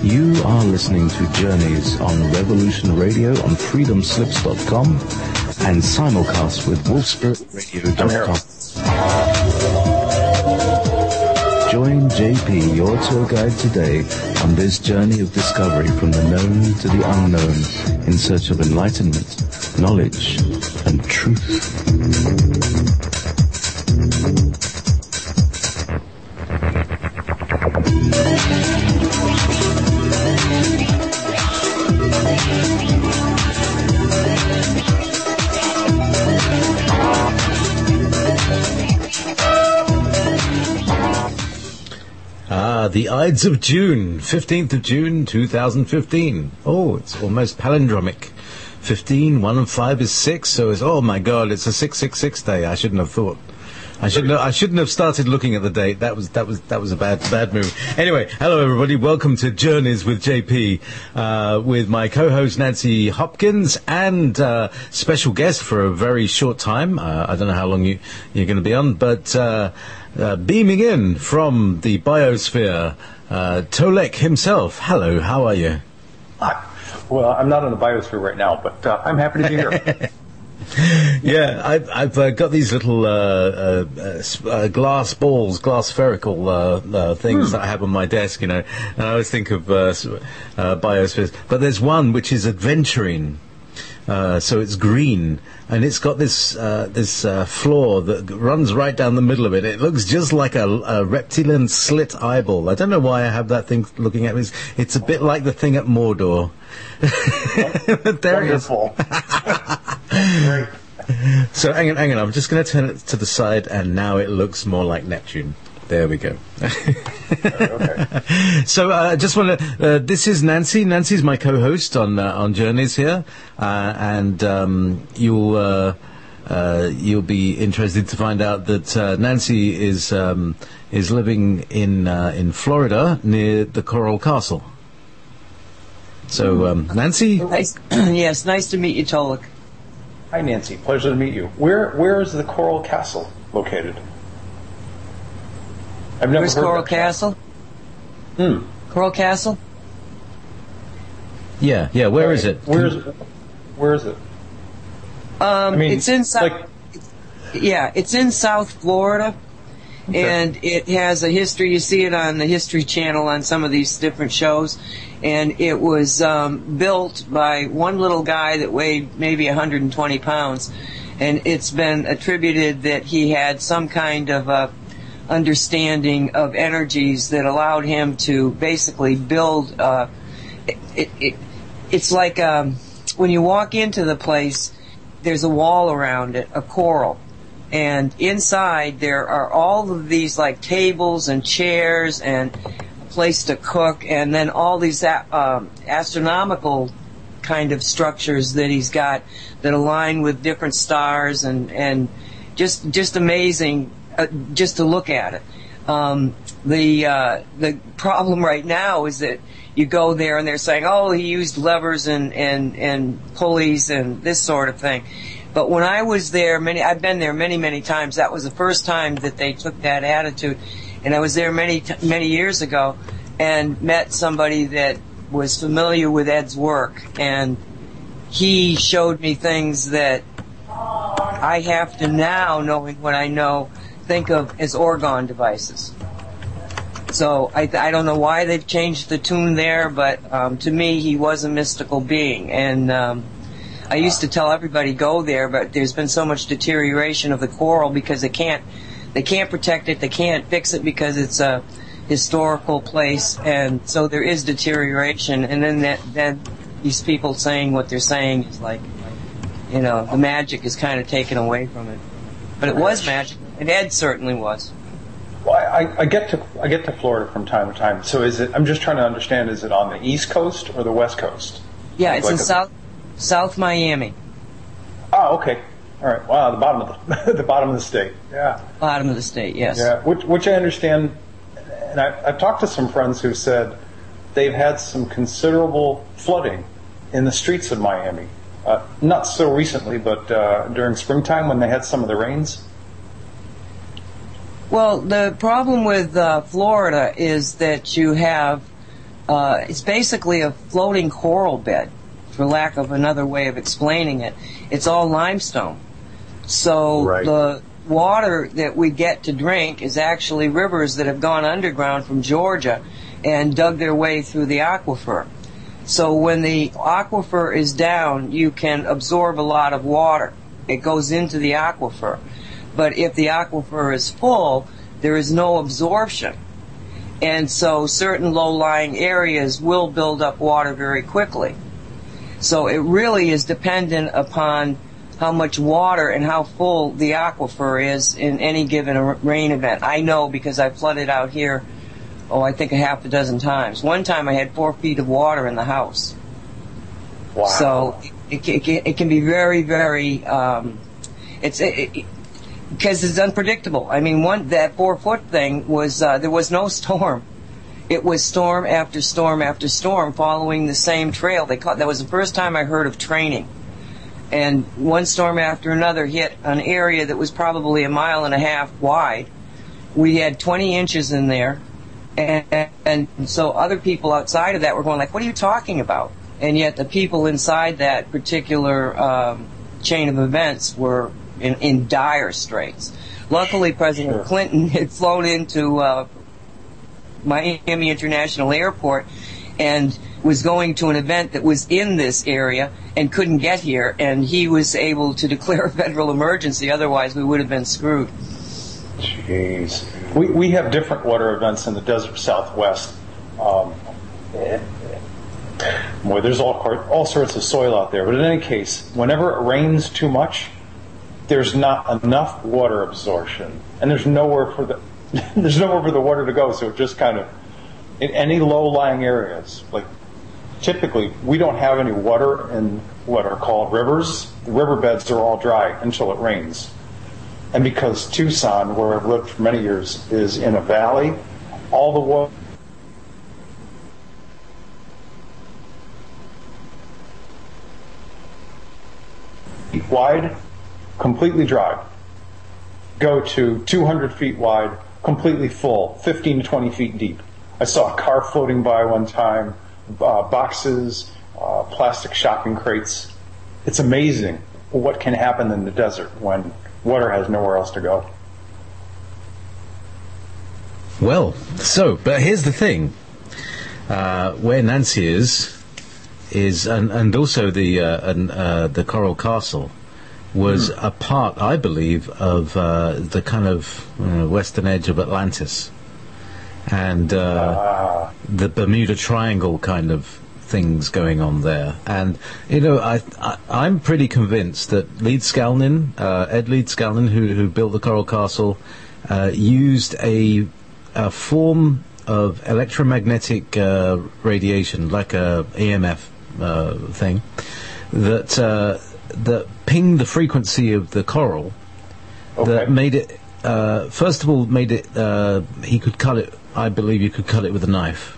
You are listening to Journeys on Revolution Radio on freedomslips.com and simulcast with wolfspiritradio.com. Join Jaypee, your tour guide today, on this journey of discovery from the known to the unknown in search of enlightenment, knowledge, and truth. The Ides of June, 15th of June, 2015. Oh, it's almost palindromic. 15, 1 and 5 is 6, so it's, oh my God, it's a 666 day. I shouldn't have thought. I shouldn't have started looking at the date. That was a bad move. Anyway, hello everybody. Welcome to Journeys with Jaypee, with my co-host Nancy Hopkins and special guest for a very short time. I don't know how long you're going to be on, but beaming in from the biosphere, Tolec himself. Hello, how are you? Well, I'm not on the biosphere right now, but I'm happy to be here. Yeah, I've got these little glass balls, glass spherical things that I have on my desk, you know, and I always think of biospheres. But there's one which is adventuring, so it's green, and it's got this floor that runs right down the middle of it. It looks just like a reptilian slit eyeball. I don't know why I have that thing looking at me. It's a bit like the thing at Mordor. There it is. Great. So hang on, I'm just going to turn it to the side, and now it looks more like Neptune. There we go. Okay. So I just want to. This is Nancy. Nancy's my co-host on Journeys here, and you'll be interested to find out that Nancy is living in Florida near the Coral Castle. So Nancy. Nice. Yes, nice to meet you, Tolec. Hi, Nancy. Pleasure to meet you. Where is the Coral Castle located? I've never Where's heard Coral that. Castle? Coral Castle? Yeah. Where is it? Where is it? I mean, it's in South. like- Yeah, it's in South Florida, and it has a history. You see it on the History Channel on some of these different shows. And it was built by one little guy that weighed maybe 120 pounds, and it's been attributed that he had some kind of understanding of energies that allowed him to basically build. It's like when you walk into the place, there's a wall around it, a coral. And inside there are all of these like tables and chairs and place to cook, and then all these astronomical kind of structures that he's got that align with different stars, and just amazing just to look at it. The problem right now is that you go there and they're saying, oh, he used levers and pulleys and this sort of thing. But when I was there, I've been there many times. That was the first time that they took that attitude. And I was there many years ago and met somebody that was familiar with Ed's work. And he showed me things that I have to now, knowing what I know, think of as orgone devices. So I don't know why they've changed the tune there, but to me he was a mystical being. And I used to tell everybody go there, but there's been so much deterioration of the coral because they can't protect it, they can't fix it because it's a historical place, and so there is deterioration. And then these people saying what they're saying is like, you know, the magic is kind of taken away from it. But it was magic, and Ed certainly was. Well, I get to Florida from time to time. So is it? I'm just trying to understand. Is it on the East Coast or the West Coast? Yeah, it's in South Miami. Oh, okay. All right. Wow, the bottom of the state. Yeah. Bottom of the state, yes. Yeah, which I understand. And I've talked to some friends who said they've had some considerable flooding in the streets of Miami. Not so recently, but during springtime when they had some of the rains. Well, the problem with Florida is that you have, it's basically a floating coral bed, for lack of another way of explaining it. It's all limestone. So the water that we get to drink is actually rivers that have gone underground from Georgia and dug their way through the aquifer. So when the aquifer is down, you can absorb a lot of water. It goes into the aquifer. But if the aquifer is full, there is no absorption. And so certain low-lying areas will build up water very quickly. So it really is dependent upon how much water and how full the aquifer is in any given rain event. I know because I flooded out here, I think a half a dozen times. One time I had 4 feet of water in the house. Wow. So it can be very, very, because it's unpredictable. I mean, that 4-foot thing was, there was no storm. It was storm after storm after storm following the same trail. That was the first time I heard of training. And one storm after another hit an area that was probably 1.5 miles wide. We had 20 inches in there. And so other people outside of that were going like, what are you talking about? And yet the people inside that particular chain of events were in dire straits. Luckily, President Clinton had flown into Miami International Airport and was going to an event that was in this area and couldn't get here, and he was able to declare a federal emergency. Otherwise, we would have been screwed. Jeez. We have different water events in the desert Southwest. Boy, there's all sorts of soil out there. But in any case, whenever it rains too much, there's not enough water absorption, and there's nowhere for the water to go. So it just kind of, in any low-lying areas, like typically we don't have any water in what are called rivers. The riverbeds are all dry until it rains. And because Tucson, where I've lived for many years, is in a valley, all the water wide, completely dry. Go to 200 feet wide, completely full, 15 to 20 feet deep. I saw a car floating by one time, boxes, plastic shopping crates. It's amazing what can happen in the desert when water has nowhere else to go. Well, but here's the thing. Where Nancy is and also the Coral Castle was a part, I believe, of the kind of western edge of Atlantis, and the Bermuda Triangle kind of things going on there. And I'm pretty convinced that Ed Leeds Skalnin, who built the Coral Castle, used a form of electromagnetic radiation, like a EMF thing, that pinged the frequency of the coral, that made it, first of all, he could cut it, I believe you could cut it with a knife.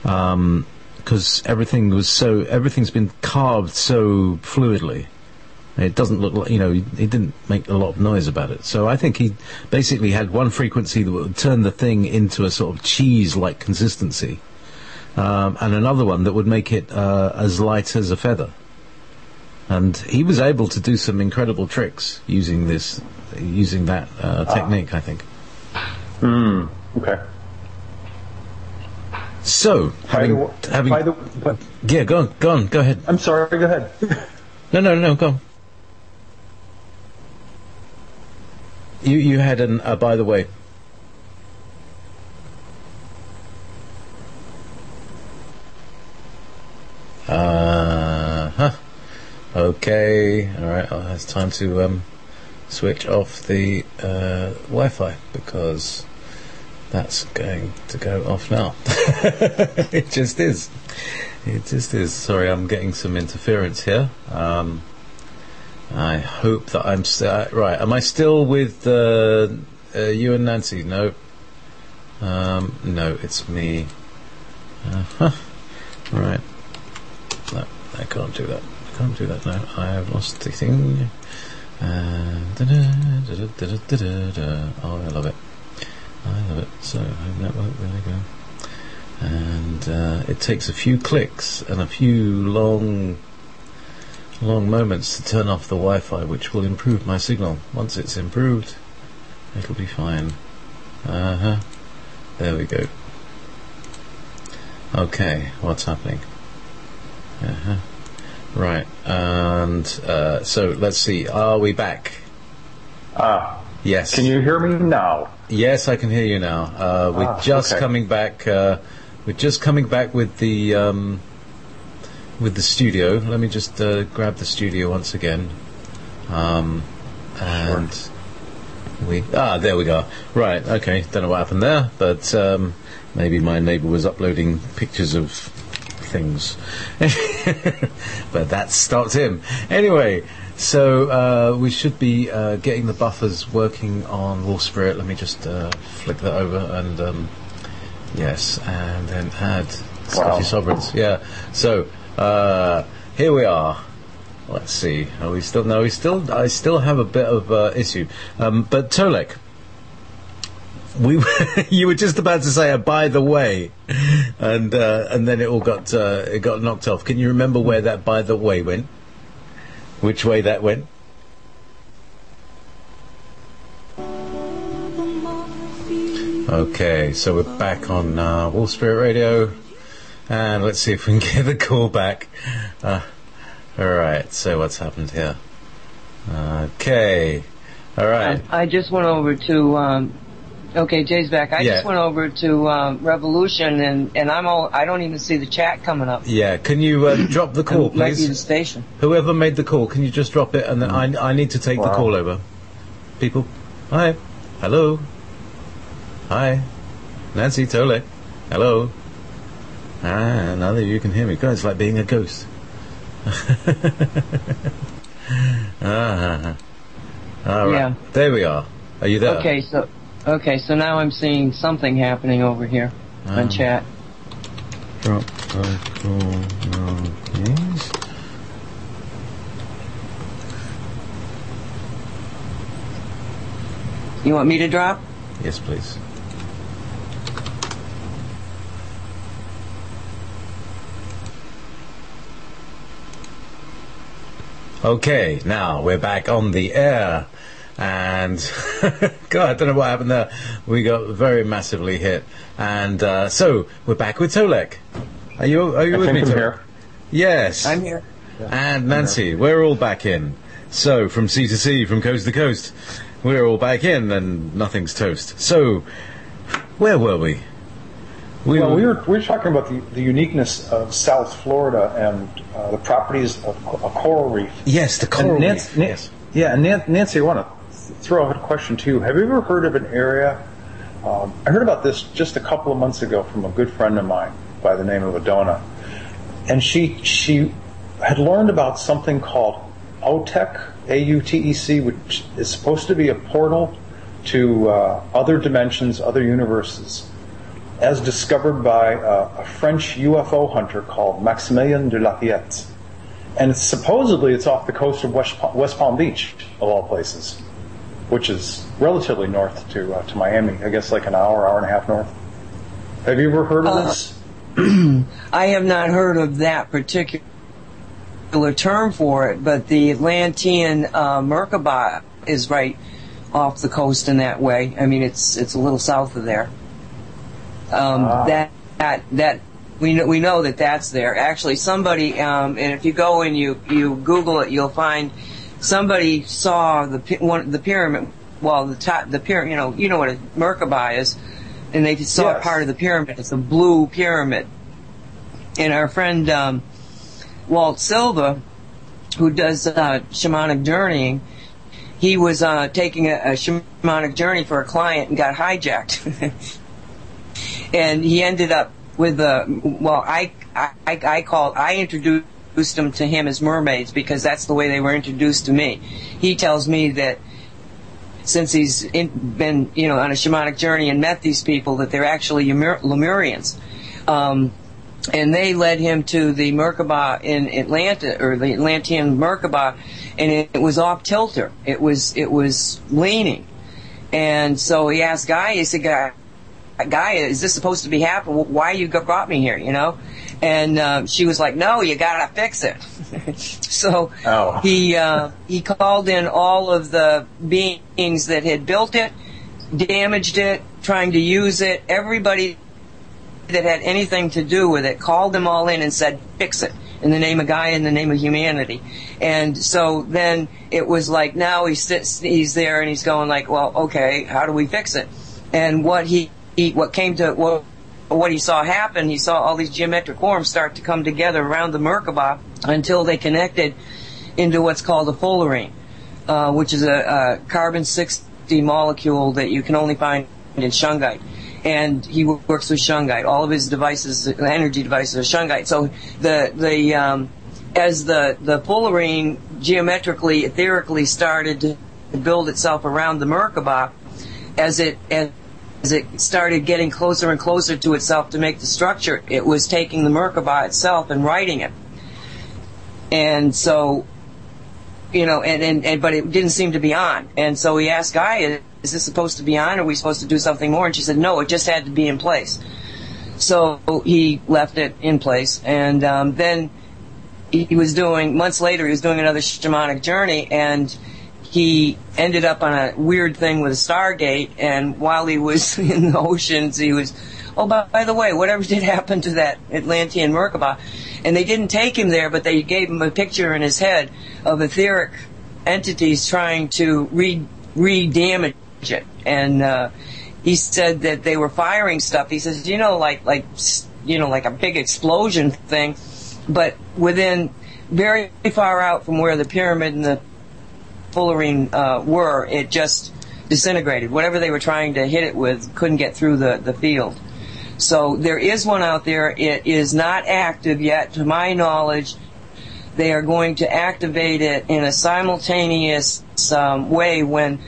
Because everything's been carved so fluidly. It doesn't look like, he didn't make a lot of noise about it. So I think he basically had one frequency that would turn the thing into a sort of cheese-like consistency, and another one that would make it as light as a feather. And he was able to do some incredible tricks using that technique, I think. Okay. So, yeah, go on, go ahead. I'm sorry, go ahead. No, go on. You had by the way. Okay, alright, it's time to switch off the Wi-Fi, because that's going to go off now. It just is. Sorry, I'm getting some interference here. I hope that I'm still... right, am I still with you and Nancy? No. No, it's me Right. No, I can't do that. I can't do that now. I have lost the thing. Oh, I love it. I love it. So, home network, there we go. And it takes a few clicks and a few long moments to turn off the Wi-Fi, which will improve my signal. Once it's improved, it'll be fine. There we go. Okay, what's happening? Right, and so let's see. Are we back? Yes. Can you hear me now? Yes, I can hear you now. We're just coming back. We're just coming back with the studio. Let me just grab the studio once again. And there we go. Right. Okay. Don't know what happened there, but maybe my neighbour was uploading pictures of things. But that stopped him. Anyway, so we should be getting the buffers working on Wolf Spirit. Let me just flick that over and yes, and then add Scottish Sovereigns. Yeah. So here we are. Let's see. Are we still? No, I still have a bit of issue. But Tolec, you were just about to say a by the way, and then it all got knocked off. Can you remember where that by the way went? Which way that went? Okay, so we're back on Wolf Spirit Radio, and let's see if we can get the call back. Alright, so what's happened here? Okay, alright. I just went over to, okay, Jay's back. I just went over to Revolution, and I don't even see the chat coming up. Yeah, can you drop the call, please? Might be the station. Whoever made the call, can you just drop it, and then I need to take the call over. People, hi, hello. Hi, Nancy Tolec. Hello. Now that you can hear me. God, it's like being a ghost. All right. Yeah. There we are. Are you there? Okay, so now I'm seeing something happening over here on chat. Drop the call now, please. You want me to drop? Yes, please. Okay, now we're back on the air, and God, I don't know what happened there. We got very massively hit, and so we're back with Tolec. Are you with me, Tolec? Here. Yes, I'm here. And Nancy, we're all back in. So from sea to sea, from coast to coast, we're all back in, and nothing's toast. So where were we? We were talking about the uniqueness of South Florida and the properties of a coral reef. Yes, the coral reef. Yes. Yeah, and Nancy, I want to throw out a question to you. Have you ever heard of an area? I heard about this just a couple of months ago from a good friend of mine by the name of Adona, and she had learned about something called AUTEC, AUTEC, which is supposed to be a portal to other dimensions, other universes, as discovered by a French UFO hunter called Maximilien de Lafayette. And supposedly it's off the coast of West Palm Beach, of all places, which is relatively north to Miami, I guess like an hour and a half north. Have you ever heard of this? I have not heard of that particular term for it, but the Atlantean Merkaba is right off the coast in that way. I mean, it's a little south of there. That we know that that's there. Actually, somebody, and if you go and you Google it, you'll find somebody saw the pyramid. Well, the pyramid. You know what a Merkaba is, and they saw part of the pyramid. It's a blue pyramid. And our friend Walt Silva, who does shamanic journeying, he was taking a shamanic journey for a client and got hijacked. And he ended up with I introduced him as mermaids because that's the way they were introduced to me. He tells me that since he's been on a shamanic journey and met these people, that they're actually Lemurians. and they led him to the Merkaba in Atlanta, or the Atlantean Merkaba, and it was off kilter. It was leaning, and so he asked Gaia. He said, Gaia, is this supposed to be happening? Why you brought me here? You know, and she was like, no, you gotta fix it. So he called in all of the beings that had built it, damaged it, trying to use it. Everybody that had anything to do with it, called them all in and said, fix it, in the name of Gaia, in the name of humanity. And so then it was like, now he's there and he's going like, well, okay, how do we fix it? And what he saw happen, he saw all these geometric forms start to come together around the Merkaba until they connected into what's called a fullerene, which is a carbon-60 molecule that you can only find in shungite. And he works with shungite. All of his devices, energy devices, are shungite. So as the fullerene geometrically, etherically started to build itself around the Merkaba, as it started getting closer and closer to itself to make the structure, it was taking the Merkaba itself and writing it. And so, you know, but it didn't seem to be on. And so he asked Gaia, is this supposed to be on? Or are we supposed to do something more? And she said, no, it just had to be in place. So he left it in place. And then he was doing, months later, he was doing another shamanic journey, and he ended up on a weird thing with a Stargate. And while he was in the oceans, he was, oh, by the way, whatever did happen to that Atlantean Merkaba? And they didn't take him there, but they gave him a picture in his head of etheric entities trying to re-damage it. And he said that they were firing stuff. He says, you know, like a big explosion thing, but within very far out from where the pyramid and the fullerene were, it just disintegrated. Whatever they were trying to hit it with couldn't get through the field. So there is one out there. It is not active yet, to my knowledge. They are going to activate it in a simultaneous way when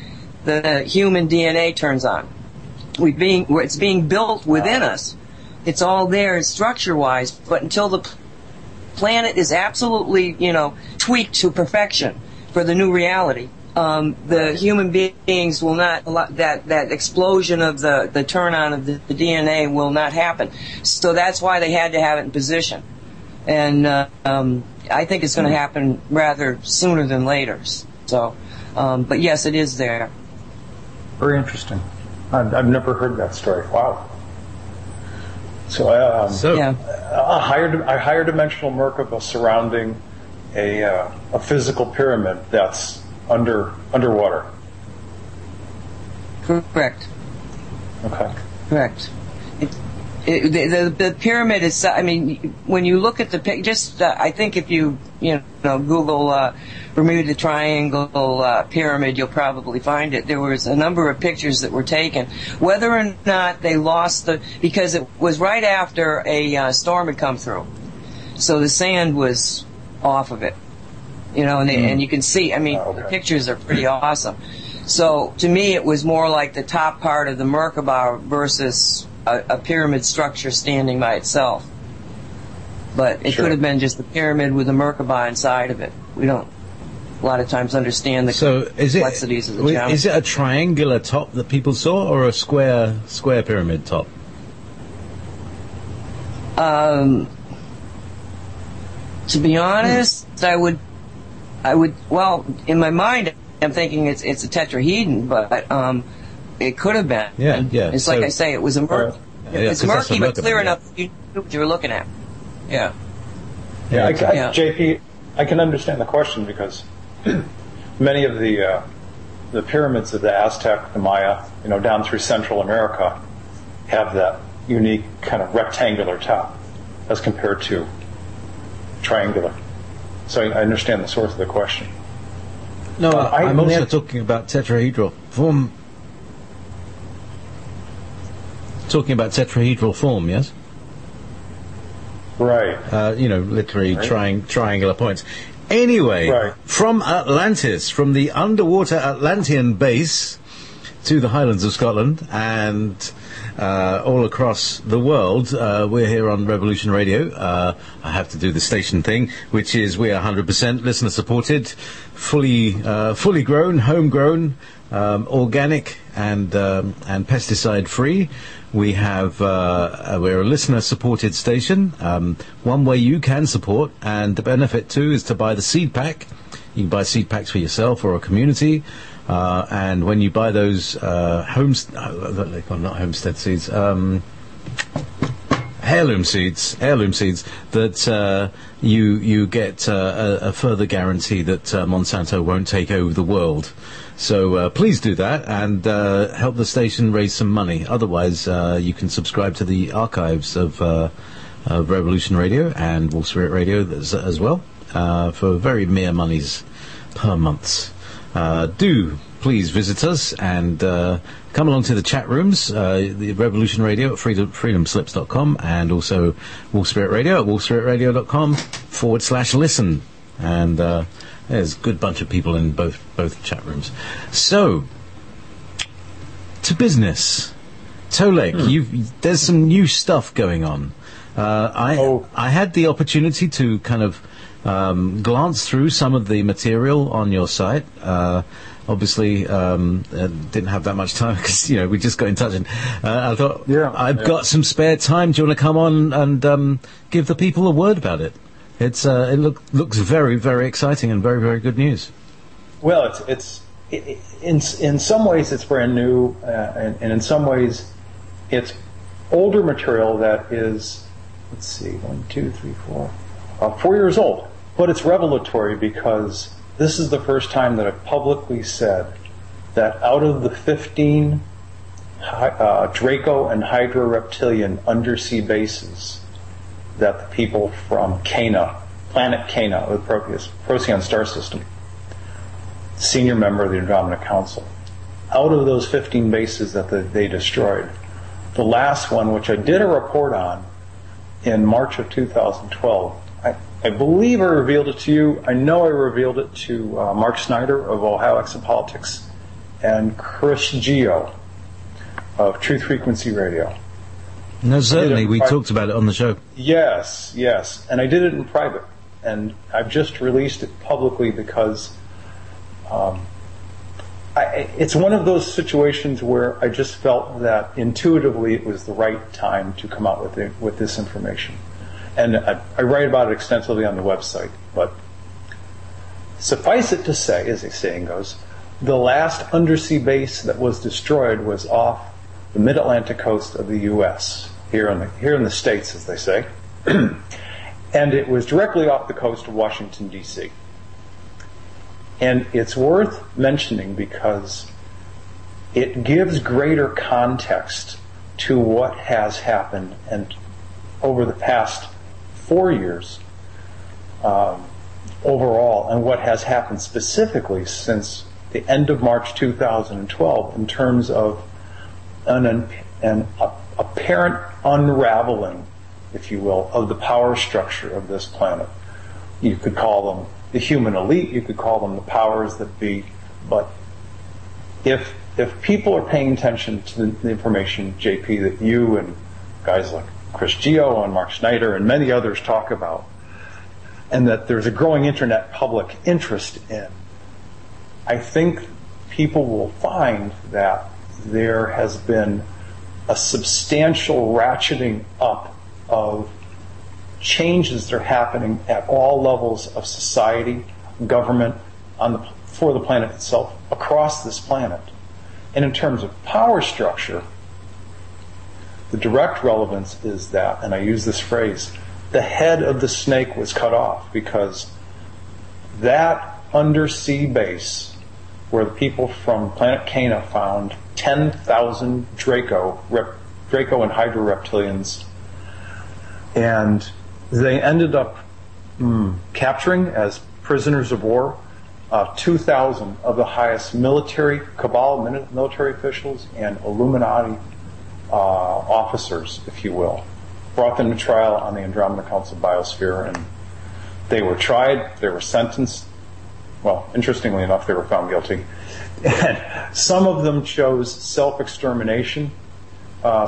the human DNA turns on. It's being built within us. It's all there structure-wise, but until the planet is absolutely, tweaked to perfection for the new reality, the human beings will not, that explosion of the turn-on of the DNA will not happen. So that's why they had to have it in position. And I think it's going to happen rather sooner than later. So, but yes, it is there. Very interesting. I've never heard that story. Wow. So, a higher dimensional Merkaba surrounding a physical pyramid that's underwater. Correct. Okay. Correct. The pyramid is, I mean, when you look at the I think if you Google Bermuda Triangle pyramid, you'll probably find it. There was a number of pictures that were taken. Whether or not they lost because it was right after a storm had come through, so the sand was off of it, and you can see. I mean, the pictures are pretty awesome. So to me, it was more like the top part of the Merkaba versus a pyramid structure standing by itself. But it could have been just the pyramid with the Merkaba inside of it. We don't a lot of times understand the complexities of the geometry. Is it a triangular top that people saw, or a square pyramid top? To be honest, I would well, in my mind I'm thinking it's a tetrahedron, but it could have been. Yeah. It's like I say, it was a murky. It's murky, but clear enough you knew what you were looking at. Yeah. Jaypee, I can understand the question because many of the pyramids of the Aztec, the Maya, down through Central America, have that unique kind of rectangular top as compared to triangular. So I understand the source of the question. No, I'm also talking about tetrahedral form. Talking about tetrahedral form, yes? Right. Literally triangular points. Anyway, from Atlantis, from the underwater Atlantean base to the Highlands of Scotland, and all across the world. We're here on Revolution Radio. I have to do the station thing, which is we are 100% listener supported, fully grown, homegrown, organic, and pesticide free. We have we're a listener supported station. One way you can support, and the benefit too, is to buy the seed pack. You can buy seed packs for yourself or a community. And when you buy those not homestead seeds, heirloom seeds, that you get a further guarantee that Monsanto won't take over the world. So please do that and help the station raise some money. Otherwise, you can subscribe to the archives of Revolution Radio and Wolf Spirit Radio as well for very mere monies per month. Do please visit us and come along to the chat rooms, the Revolution Radio at freedomslips.com, and also Wolf Spirit Radio at wolfspiritradio.com/listen. And there's a good bunch of people in both chat rooms. So, to business. Tolec, there's some new stuff going on. I had the opportunity to kind of glance through some of the material on your site. Obviously, didn't have that much time because we just got in touch, and I thought, I've got some spare time. Do you want to come on and give the people a word about it? It looks very, very exciting and very, very good news. Well, in some ways it's brand new, and in some ways it's older material that is, 4 years old. But it's revelatory because this is the first time that I've publicly said that out of the 15 Draco and Hydra reptilian undersea bases that the people from Cana, planet Cana, of the Procyon star system, senior member of the Andromeda Council, out of those 15 bases that they destroyed, the last one, which I did a report on in March of 2012, I believe I revealed it to you. I know I revealed it to Mark Snyder of Ohio Exopolitics and Chris Geo of Truth Frequency Radio. No, certainly. We talked about it on the show. Yes. And I did it in private. And I've just released it publicly because it's one of those situations where I just felt that intuitively it was the right time to come out with this information. And I write about it extensively on the website. But suffice it to say, as the saying goes, the last undersea base that was destroyed was off the mid-Atlantic coast of the U.S., here in the States, as they say. And it was directly off the coast of Washington, D.C. And it's worth mentioning because it gives greater context to what has happened and over the past 4 years overall, and what has happened specifically since the end of March 2012 in terms of an apparent unraveling, if you will, of the power structure of this planet. You could call them the human elite, you could call them the powers that be, but if people are paying attention to the information, Jaypee, that you and guys like Chris Geo and Mark Snyder and many others talk about, and that there's a growing internet public interest in, I think people will find that there has been a substantial ratcheting up of changes that are happening at all levels of society, government, for the planet itself, across this planet. And in terms of power structure, the direct relevance is that, and I use this phrase, the head of the snake was cut off, because that undersea base where the people from planet Cana found 10,000 Draco and Hydra reptilians, and they ended up capturing as prisoners of war 2,000 of the highest military cabal, military officials, and Illuminati officers, if you will, brought them to trial on the Andromeda Council Biosphere, and they were tried, they were sentenced. Well, interestingly enough, they were found guilty. And some of them chose self-extermination,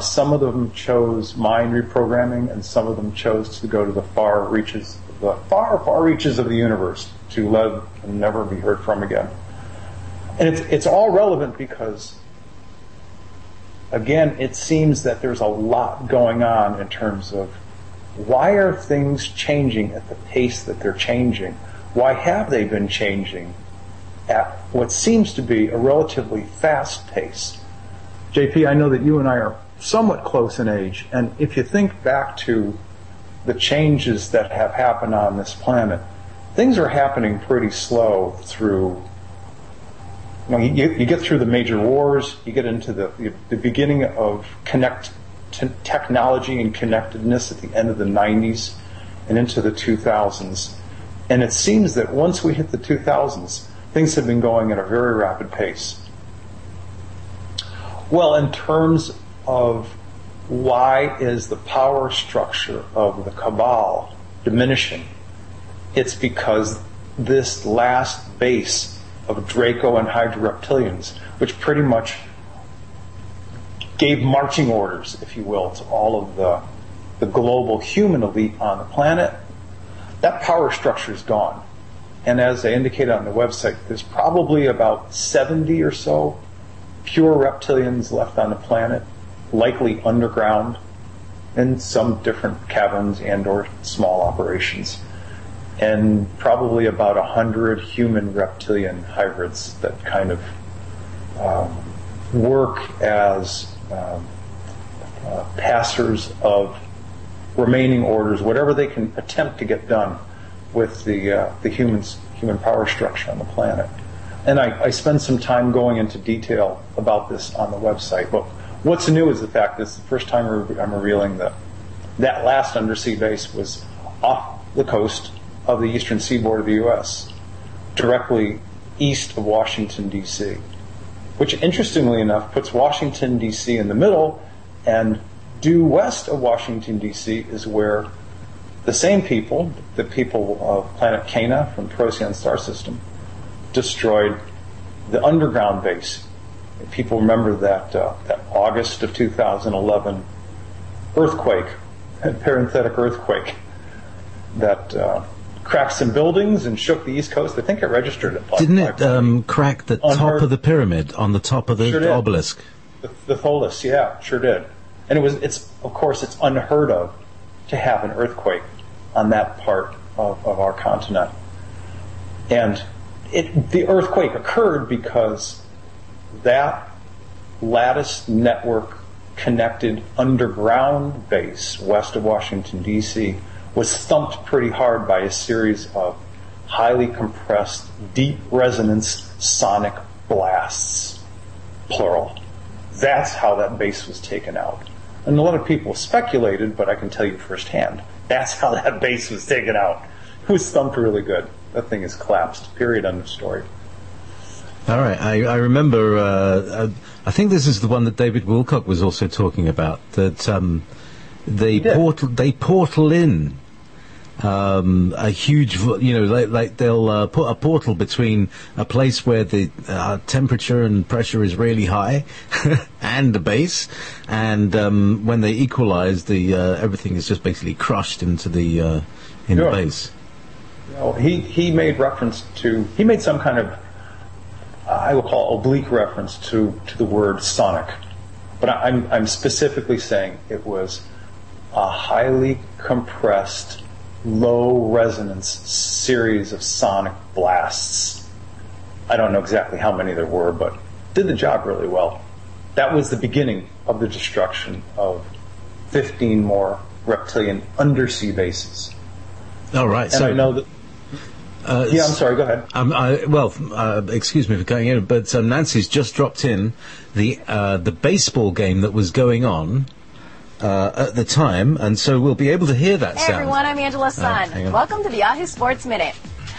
Some of them chose mind reprogramming, and some of them chose to go to the far reaches of the universe to live and never be heard from again. And it's all relevant because, again, it seems that there's a lot going on in terms of why are things changing at the pace that they're changing? Why have they been changing at what seems to be a relatively fast pace? Jaypee, I know that you and I are somewhat close in age, and if you think back to the changes that have happened on this planet, things are happening pretty slow through, you get through the major wars, you get into the beginning of technology and connectedness at the end of the 90s and into the 2000s. And it seems that once we hit the 2000s, things have been going at a very rapid pace. Well, in terms of why is the power structure of the cabal diminishing, it's because this last base of Draco and Hydra reptilians, which pretty much gave marching orders, if you will, to all of the global human elite on the planet, that power structure is gone. And as I indicated on the website, there's probably about 70 or so pure reptilians left on the planet, likely underground in some different caverns and or small operations, and probably about 100 human reptilian hybrids that kind of work as passers of remaining orders, whatever they can attempt to get done with the human power structure on the planet. And I spend some time going into detail about this on the website. But what's new is the fact that it's the first time I'm revealing that last undersea base was off the coast of the eastern seaboard of the U.S., directly east of Washington, D.C., which interestingly enough puts Washington, D.C. in the middle, and due west of Washington, D.C. is where the same people, the people of planet Cana from Procyon star system, destroyed the underground base. People remember that August of 2011 earthquake, parenthetic earthquake, that cracked some buildings and shook the East Coast. I think it registered at 5. Didn't it crack the top of the pyramid on the top of the obelisk? The Tholus, yeah, sure did. And it's unheard of to have an earthquake on that part of our continent. And the earthquake occurred because that lattice network connected underground base west of Washington, D.C. was thumped pretty hard by a series of highly compressed, deep resonance sonic blasts, plural. That's how that base was taken out. And a lot of people speculated, but I can tell you firsthand, that's how that base was taken out. It was thumped really good. That thing is collapsed. Period. End of story. All right. I remember, I think this is the one that David Wilcock was also talking about, that they portal in a huge, like they'll put a portal between a place where the temperature and pressure is really high and the base, and when they equalize, everything is just basically crushed into the base. He made some kind of, I will call oblique reference to the word sonic, but I'm specifically saying it was a highly compressed, low resonance series of sonic blasts. I don't know exactly how many there were, but did the job really well. That was the beginning of the destruction of 15 more reptilian undersea bases. All right. And so I know that. I'm sorry. Go ahead. Excuse me for cutting in, but Nancy's just dropped in the baseball game that was going on at the time, and so we'll be able to hear that sound. Hey everyone, I'm Angela Sun. Welcome to the Yahoo Sports Minute.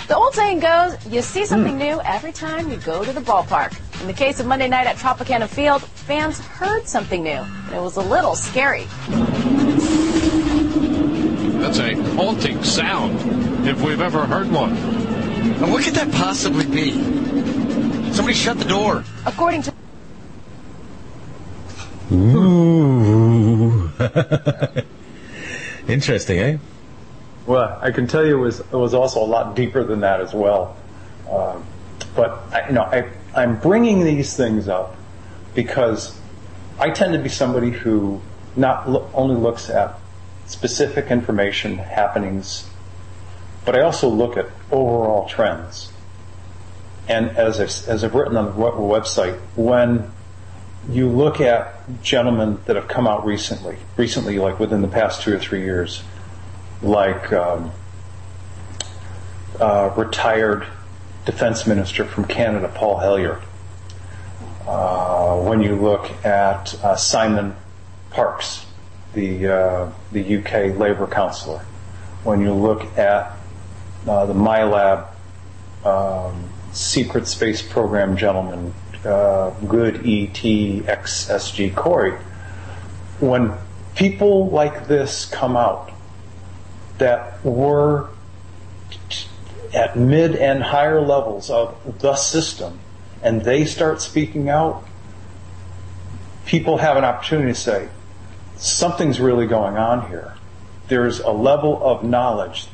The old saying goes, you see something new every time you go to the ballpark. In the case of Monday night at Tropicana Field, fans heard something new, and it was a little scary. That's a haunting sound, if we've ever heard one. And what could that possibly be? Somebody shut the door. According to... Ooh. Interesting, eh? Well, I can tell you it was also a lot deeper than that as well. But I'm bringing these things up because I tend to be somebody who only looks at specific information, happenings, but I also look at overall trends. And as I've written on the website, when you look at gentlemen that have come out recently, like within the past 2 or 3 years, like retired defense minister from Canada, Paul Hellyer. When you look at Simon Parkes, the UK Labour councillor. When you look at the MyLab secret space program gentleman, good ET ex-SG Corey, when people like this come out that were at mid and higher levels of the system, and they start speaking out, people have an opportunity to say, something's really going on here. There's a level of knowledge,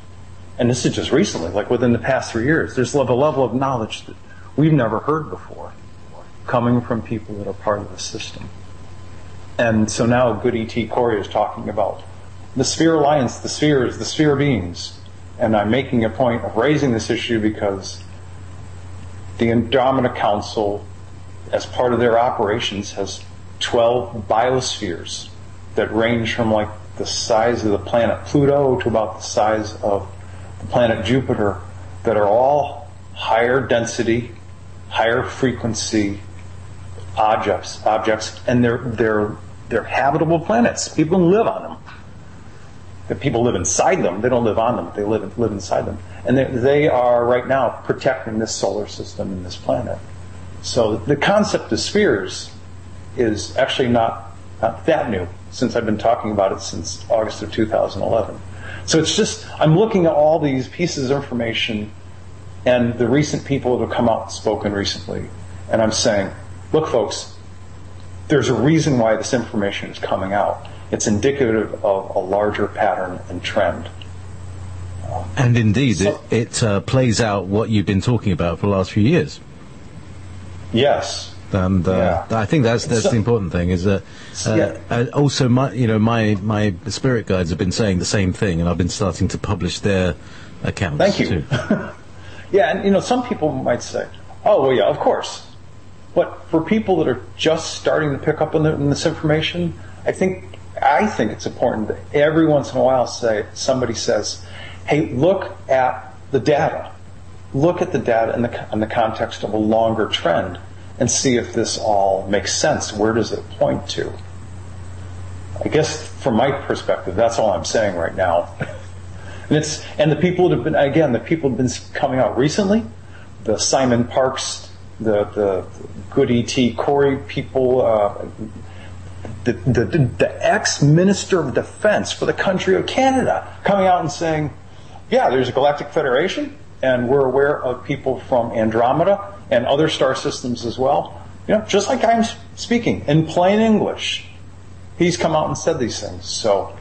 and this is just recently, like within the past 3 years, there's a level of knowledge that we've never heard before, coming from people that are part of the system. And so now good E.T. Corey is talking about the Sphere Alliance, the spheres, the sphere beings. And I'm making a point of raising this issue because the Andromeda Council, as part of their operations, has 12 biospheres that range from like the size of the planet Pluto to about the size of the planet Jupiter, that are all higher density, higher frequency objects, and they're habitable planets. People can live on them. The people live inside them. They don't live on them. They live inside them. And they are right now protecting this solar system and this planet. So the concept of spheres is actually not that new, since I've been talking about it since August of 2011. So it's just, I'm looking at all these pieces of information and the recent people that have come out and spoken recently, and I'm saying, look folks, there's a reason why this information is coming out. It's indicative of a larger pattern and trend. And indeed, it plays out what you've been talking about for the last few years. Yes. And I think that's the important thing, is that also my spirit guides have been saying the same thing, and I've been starting to publish their accounts. Thank you. Too. Yeah, and some people might say, oh, well, yeah, of course. But for people that are just starting to pick up on this information, I think it's important that every once in a while somebody says, hey, look at the data. Look at the data in the context of a longer trend and see if this all makes sense. Where does it point to? I guess from my perspective, that's all I'm saying right now. and the people that have been coming out recently, the Simon Parkes, the good E.T. Corey people, the ex-minister of defense for the country of Canada coming out and saying, yeah, there's a galactic federation, and we're aware of people from Andromeda and other star systems as well. Just like I'm speaking in plain English, he's come out and said these things. So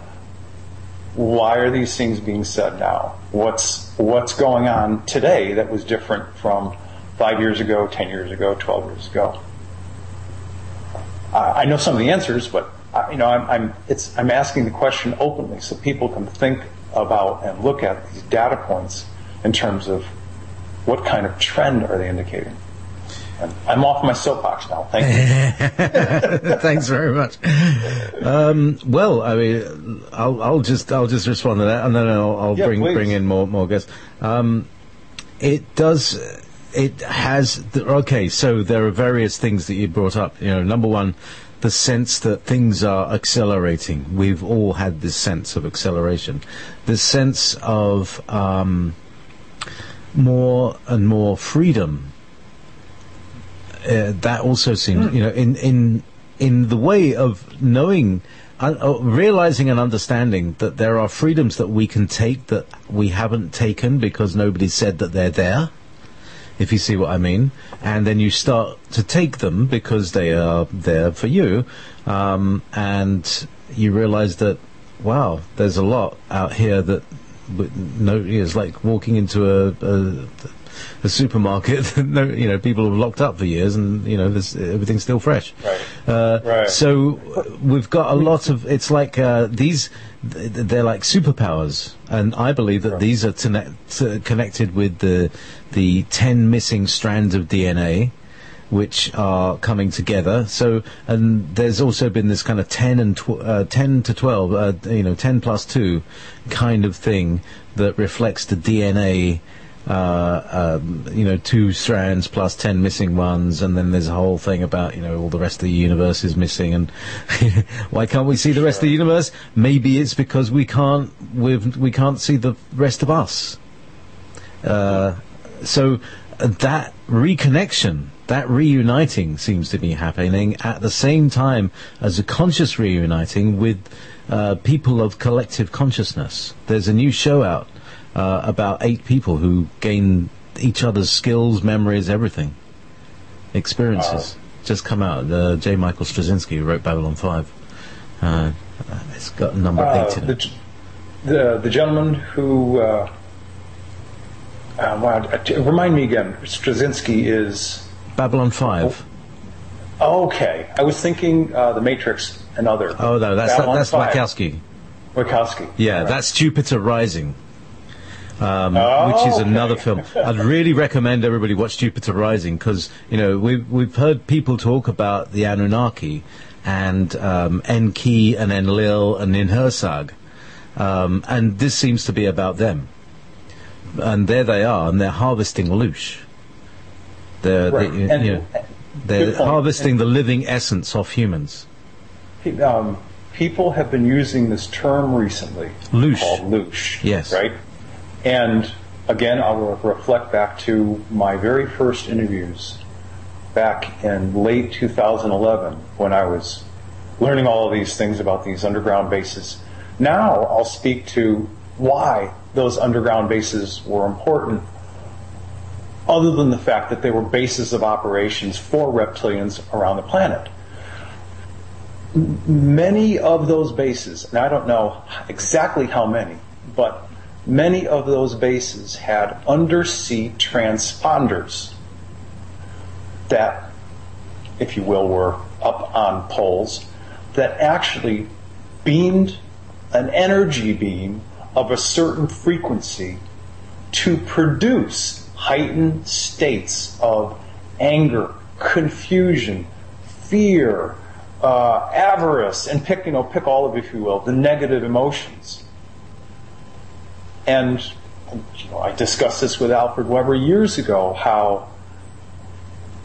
why are these things being said now? What's going on today that was different from 5 years ago, 10 years ago, 12 years ago? I know some of the answers, but I'm asking the question openly so people can think about and look at these data points in terms of what kind of trend are they indicating. And I'm off my soapbox now. Thank you. Thanks very much. Well, I mean, I'll just respond to that, and then I'll bring in more guests. Okay, so there are various things that you brought up. Number one, the sense that things are accelerating. We've all had this sense of acceleration. The sense of more and more freedom. That also seems, in the way of knowing, realizing and understanding that there are freedoms that we can take that we haven't taken because nobody said that they're there, if you see what I mean. And then you start to take them because they are there for you. And you realize that, wow, there's a lot out here that it's like walking into a supermarket. No, people have locked up for years, and everything's still fresh. Right. Right. So we've got a lot of. It's like they're like superpowers, and I believe that these are connected with the 10 missing strands of DNA, which are coming together. So, and there's also been this kind of 10 to 12, 10 plus 2 kind of thing that reflects the DNA, 2 strands plus 10 missing ones, and then there's a whole thing about, all the rest of the universe is missing, and why can't we see the rest of the universe? Maybe it's because we can't see the rest of us. So that reconnection, that reuniting seems to be happening at the same time as a conscious reuniting with people of collective consciousness. There's a new show out about 8 people who gain each other's skills, memories, everything, experiences. Just come out. J. Michael Straczynski, who wrote Babylon 5. It's got number 8 in it. The gentleman who... remind me again, Straczynski is... Babylon 5. Okay. I was thinking The Matrix and other. Oh, no, that's Wachowski. Wachowski. Yeah, right. That's Jupiter Rising, which is another film. I'd really recommend everybody watch Jupiter Rising, because, we've heard people talk about the Anunnaki and Enki and Enlil and Ninhursag, and this seems to be about them. And there they are, and they're harvesting Lush. They're harvesting the living essence of humans. People have been using this term recently, called Lush. Yes. Right? And again, I'll reflect back to my very first interviews back in late 2011, when I was learning all of these things about these underground bases. Now I'll speak to why those underground bases were important, other than the fact that they were bases of operations for reptilians around the planet. Many of those bases, and I don't know exactly how many, but many of those bases had undersea transponders that, if you will, were up on poles that actually beamed an energy beam of a certain frequency to produce heightened states of anger, confusion, fear, avarice, and pick all of, if you will, the negative emotions. And I discussed this with Alfred Weber years ago, how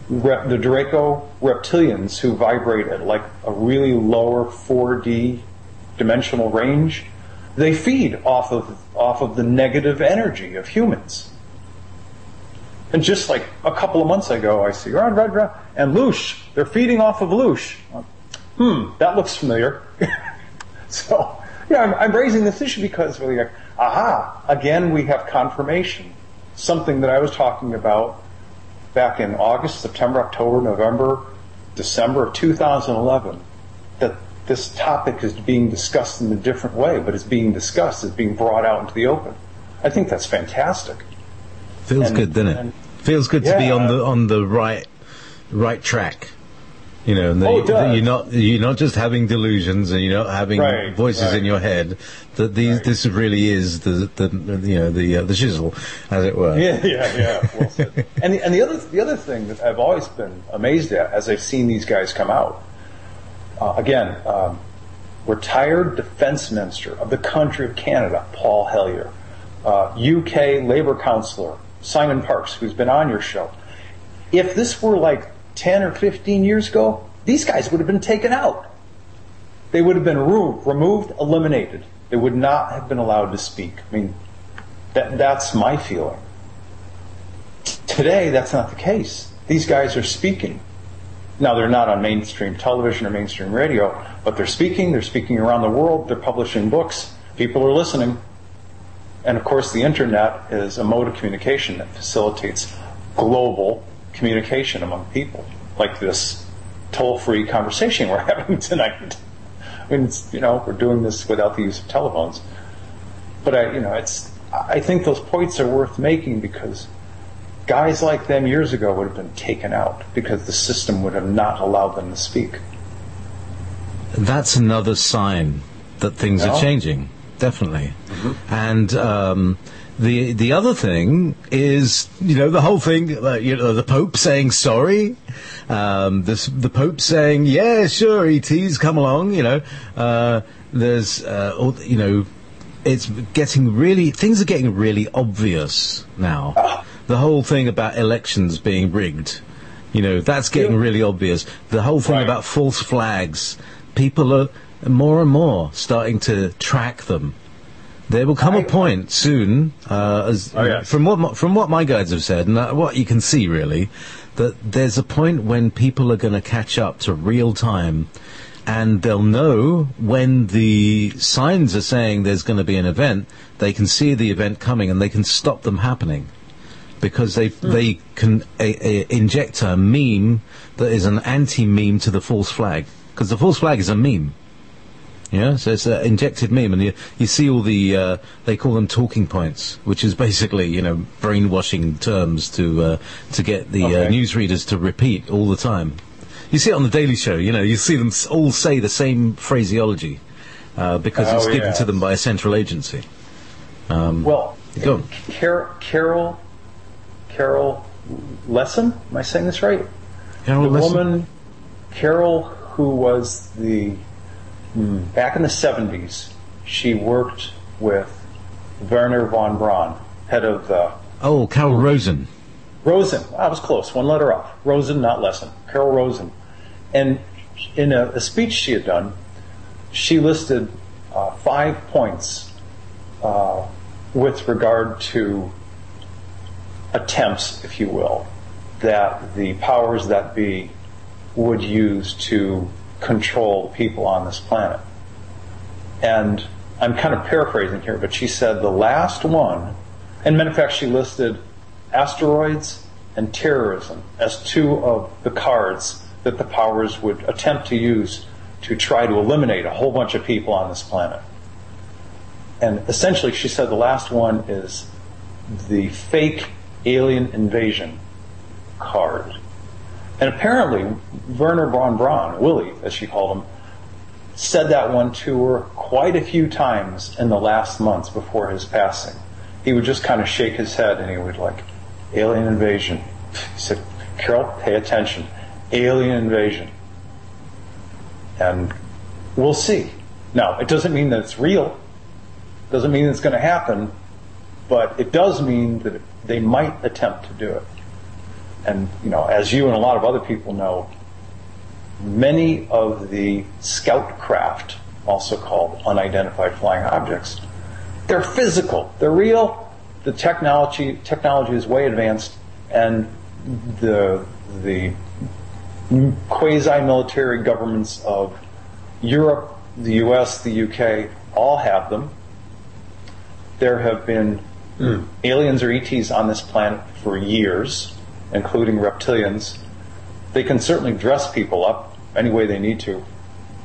the Draco reptilians, who vibrate at like a really lower 4D dimensional range, they feed off of the negative energy of humans. And just like a couple of months ago, I see, and Lush, they're feeding off of Lush. That looks familiar. So, I'm raising this issue because we're like, again, we have confirmation. Something that I was talking about back in August, September, October, November, December of 2011, that this topic is being discussed in a different way, but it's being discussed, it's being brought out into the open. I think that's fantastic. Feels good, doesn't it? Feels good to be on the right track. And you're not just having delusions, and you're not having voices in your head. That this really is the shizzle, as it were. Yeah. Well said. And the other thing that I've always been amazed at as I've seen these guys come out. Retired Defence Minister of the country of Canada, Paul Hellyer, UK Labour Councillor Simon Parks, who's been on your show. If this were like 10 or 15 years ago, these guys would have been taken out. They would have been removed, eliminated. They would not have been allowed to speak. I mean, that's my feeling. Today, that's not the case. These guys are speaking. Now, they're not on mainstream television or mainstream radio, but they're speaking around the world, they're publishing books, people are listening. And of course, the internet is a mode of communication that facilitates global communication among people, like this toll-free conversation we're having tonight. I mean, it's, we're doing this without the use of telephones. But I think those points are worth making because guys like them years ago would have been taken out because the system would have not allowed them to speak. That's another sign that things are changing, definitely. Mm-hmm. And the other thing is, the whole thing, the Pope saying sorry, the Pope saying, yeah, sure, ETs, come along, there's, it's getting really, things are getting really obvious now. The whole thing about elections being rigged, that's getting really obvious. The whole thing about false flags, people are more and more starting to track them. There will come a point soon, from what my guides have said, and what you can see really, that there's a point when people are going to catch up to real time, and they'll know when the signs are saying there's going to be an event. They can see the event coming, and they can stop them happening, because they can inject a meme that is an anti-meme to the false flag, because the false flag is a meme. Yeah, so it's an injected meme, and you see all the, they call them talking points, which is basically, brainwashing terms to get the newsreaders to repeat all the time. You see it on The Daily Show, you see them all say the same phraseology, because it's given to them by a central agency. Carol Lesson, am I saying this right? Carol Lesson? Woman, Carol, who was back in the 70s, she worked with Werner von Braun, head of the... Oh, Carol Rosen. Rosen. I was close. One letter off. Rosen, not Lesson. Carol Rosen. And in a speech she had done, she listed 5 points with regard to attempts, if you will, that the powers that be would use to control people on this planet. And I'm kind of paraphrasing here, but she said the last one, and matter of fact, she listed asteroids and terrorism as 2 of the cards that the powers would attempt to use to try to eliminate a whole bunch of people on this planet. And essentially, she said the last one is the fake alien invasion card. And apparently, Werner von Braun, Willie, as she called him, said that one to her quite a few times in the last months before his passing. He would just kind of shake his head and he would alien invasion. He said, Carol, pay attention. Alien invasion. And we'll see. Now, it doesn't mean that it's real. It doesn't mean it's going to happen. But it does mean that they might attempt to do it. And, as you and a lot of other people know, many of the scout craft, also called unidentified flying objects, they're physical. They're real. The technology is way advanced, and the quasi-military governments of Europe, the US, the UK, all have them. There have been aliens or ETs on this planet for years, including reptilians. They can certainly dress people up any way they need to.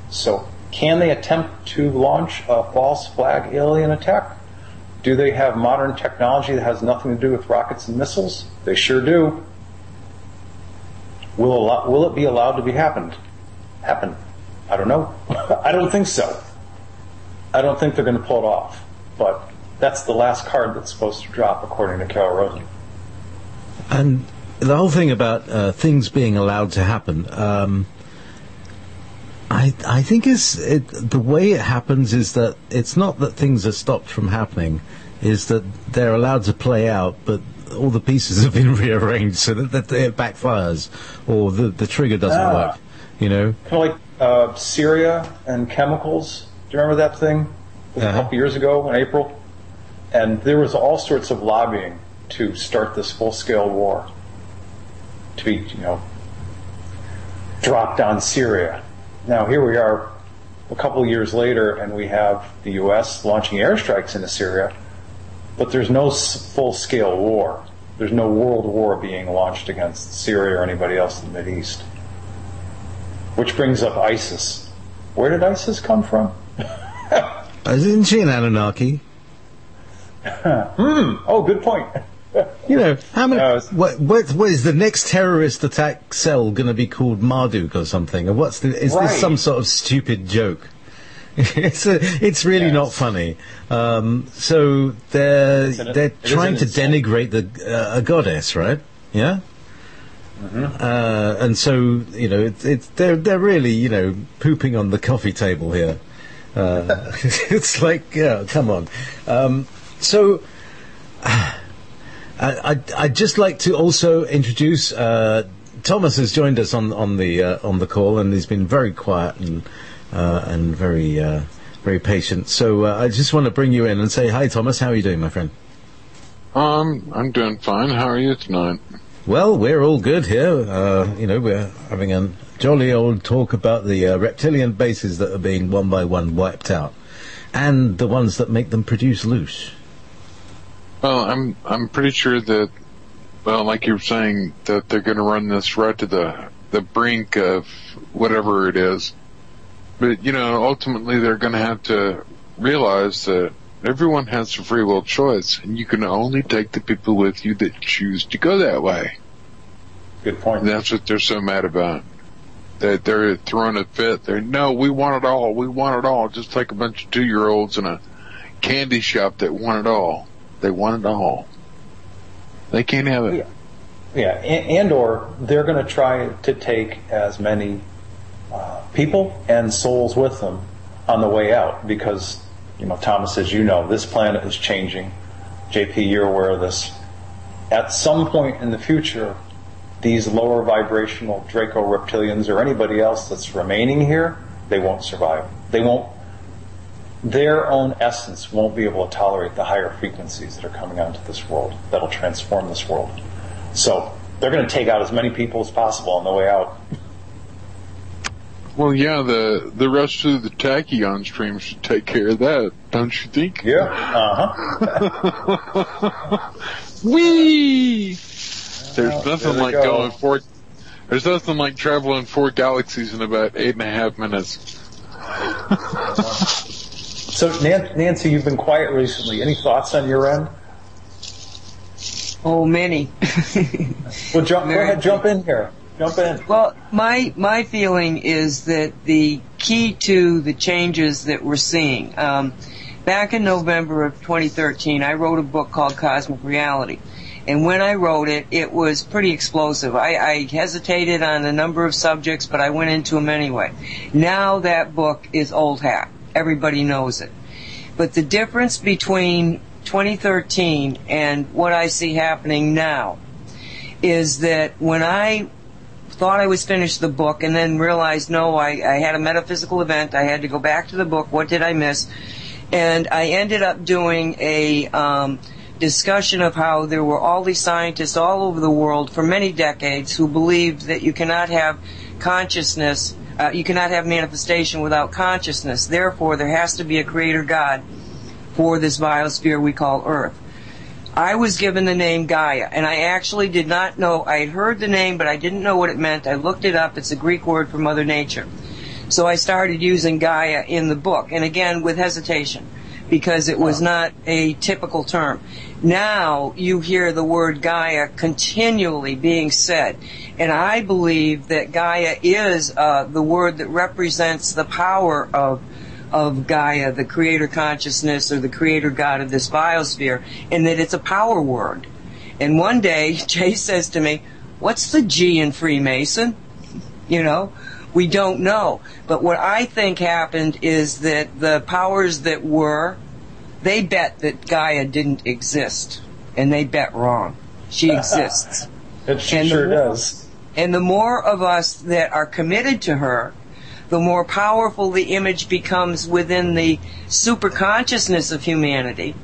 So can they attempt to launch a false flag alien attack? Do they have modern technology that has nothing to do with rockets and missiles? They sure do. Will it be allowed to be happen? I don't know. I don't think so. I don't think they're going to pull it off. But that's the last card that's supposed to drop, according to Carol Rosen. And the whole thing about things being allowed to happen, I think the way it happens is that it's not that things are stopped from happening, is that they're allowed to play out, but all the pieces have been rearranged so that it backfires, or the trigger doesn't work, Kind of like Syria and chemicals. Do you remember that thing? It was a couple years ago in April. And there was all sorts of lobbying to start this full-scale war to be, dropped on Syria. Now, here we are a couple of years later, and we have the U.S. launching airstrikes into Syria, but there's no full-scale war. There's no world war being launched against Syria or anybody else in the Mideast. Which brings up ISIS. Where did Isis come from? Isn't she an Anunnaki? Oh, good point. You know, how many? What is the next terrorist attack cell going to be called Marduk or something? Or is this some sort of stupid joke? It's really not funny. So they're trying to denigrate a goddess, right? Yeah. Mm-hmm. And so they're really pooping on the coffee table here. It's like, yeah, come on. So I'd just like to also introduce Thomas has joined us on the call, and he's been very quiet and very patient. So I just want to bring you in and say hi, Thomas. How are you doing, my friend? I'm doing fine. How are you tonight? Well, we're all good here. We're having a jolly old talk about the reptilian bases that are being one by one wiped out, and the ones that make them produce loose. Well, I'm pretty sure that, well, like you were saying, that they're going to run this right to the brink of whatever it is. But, ultimately they're going to have to realize that everyone has a free will choice, and you can only take the people with you that choose to go that way. Good point. And that's what they're so mad about. They're throwing a fit. No, we want it all. We want it all. Just like a bunch of 2-year-olds in a candy shop that want it all. They want it all. They can't have it. Yeah, or they're going to try to take as many people and souls with them on the way out, because, Thomas, as you know, this planet is changing. Jaypee, you're aware of this. At some point in the future, these lower vibrational Draco reptilians or anybody else that's remaining here, they won't survive. Their own essence won't be able to tolerate the higher frequencies that are coming onto this world, that'll transform this world. So they're going to take out as many people as possible on the way out. Well, yeah, the rest of the tachyon stream should take care of that, don't you think? Yeah. Whee! There's nothing like There's nothing like traveling 4 galaxies in about 8.5 minutes. So, Nancy, you've been quiet recently. Any thoughts on your end? Oh, many. Well, go ahead, jump in here. Jump in. Well, my feeling is that the key to the changes that we're seeing, back in November of 2013, I wrote a book called Cosmic Reality. And when I wrote it, it was pretty explosive. I hesitated on a number of subjects, but I went into them anyway. Now that book is old hat. Everybody knows it. But the difference between 2013 and what I see happening now is that when I thought I was finished the book and then realized, no, I had a metaphysical event, I had to go back to the book, what did I miss? And I ended up doing a discussion of how there were all these scientists all over the world for many decades who believed that you cannot have consciousness, you cannot have manifestation without consciousness. Therefore, there has to be a creator God for this biosphere we call Earth. I was given the name Gaia, and I actually did not know. I had heard the name, but I didn't know what it meant. I looked it up. It's a Greek word for Mother Nature. So I started using Gaia in the book, and again with hesitation, because it was not a typical term. Now you hear the word Gaia continually being said, and I believe that Gaia is the word that represents the power of Gaia, the creator consciousness or the creator God of this biosphere, and that it's a power word. And one day Jay says to me, "What's the G in Freemason?" We don't know. But what I think happened is that the powers that were, they bet that Gaia didn't exist. And they bet wrong. She exists. She sure does. And the more of us that are committed to her, the more powerful the image becomes within the superconsciousness of humanity,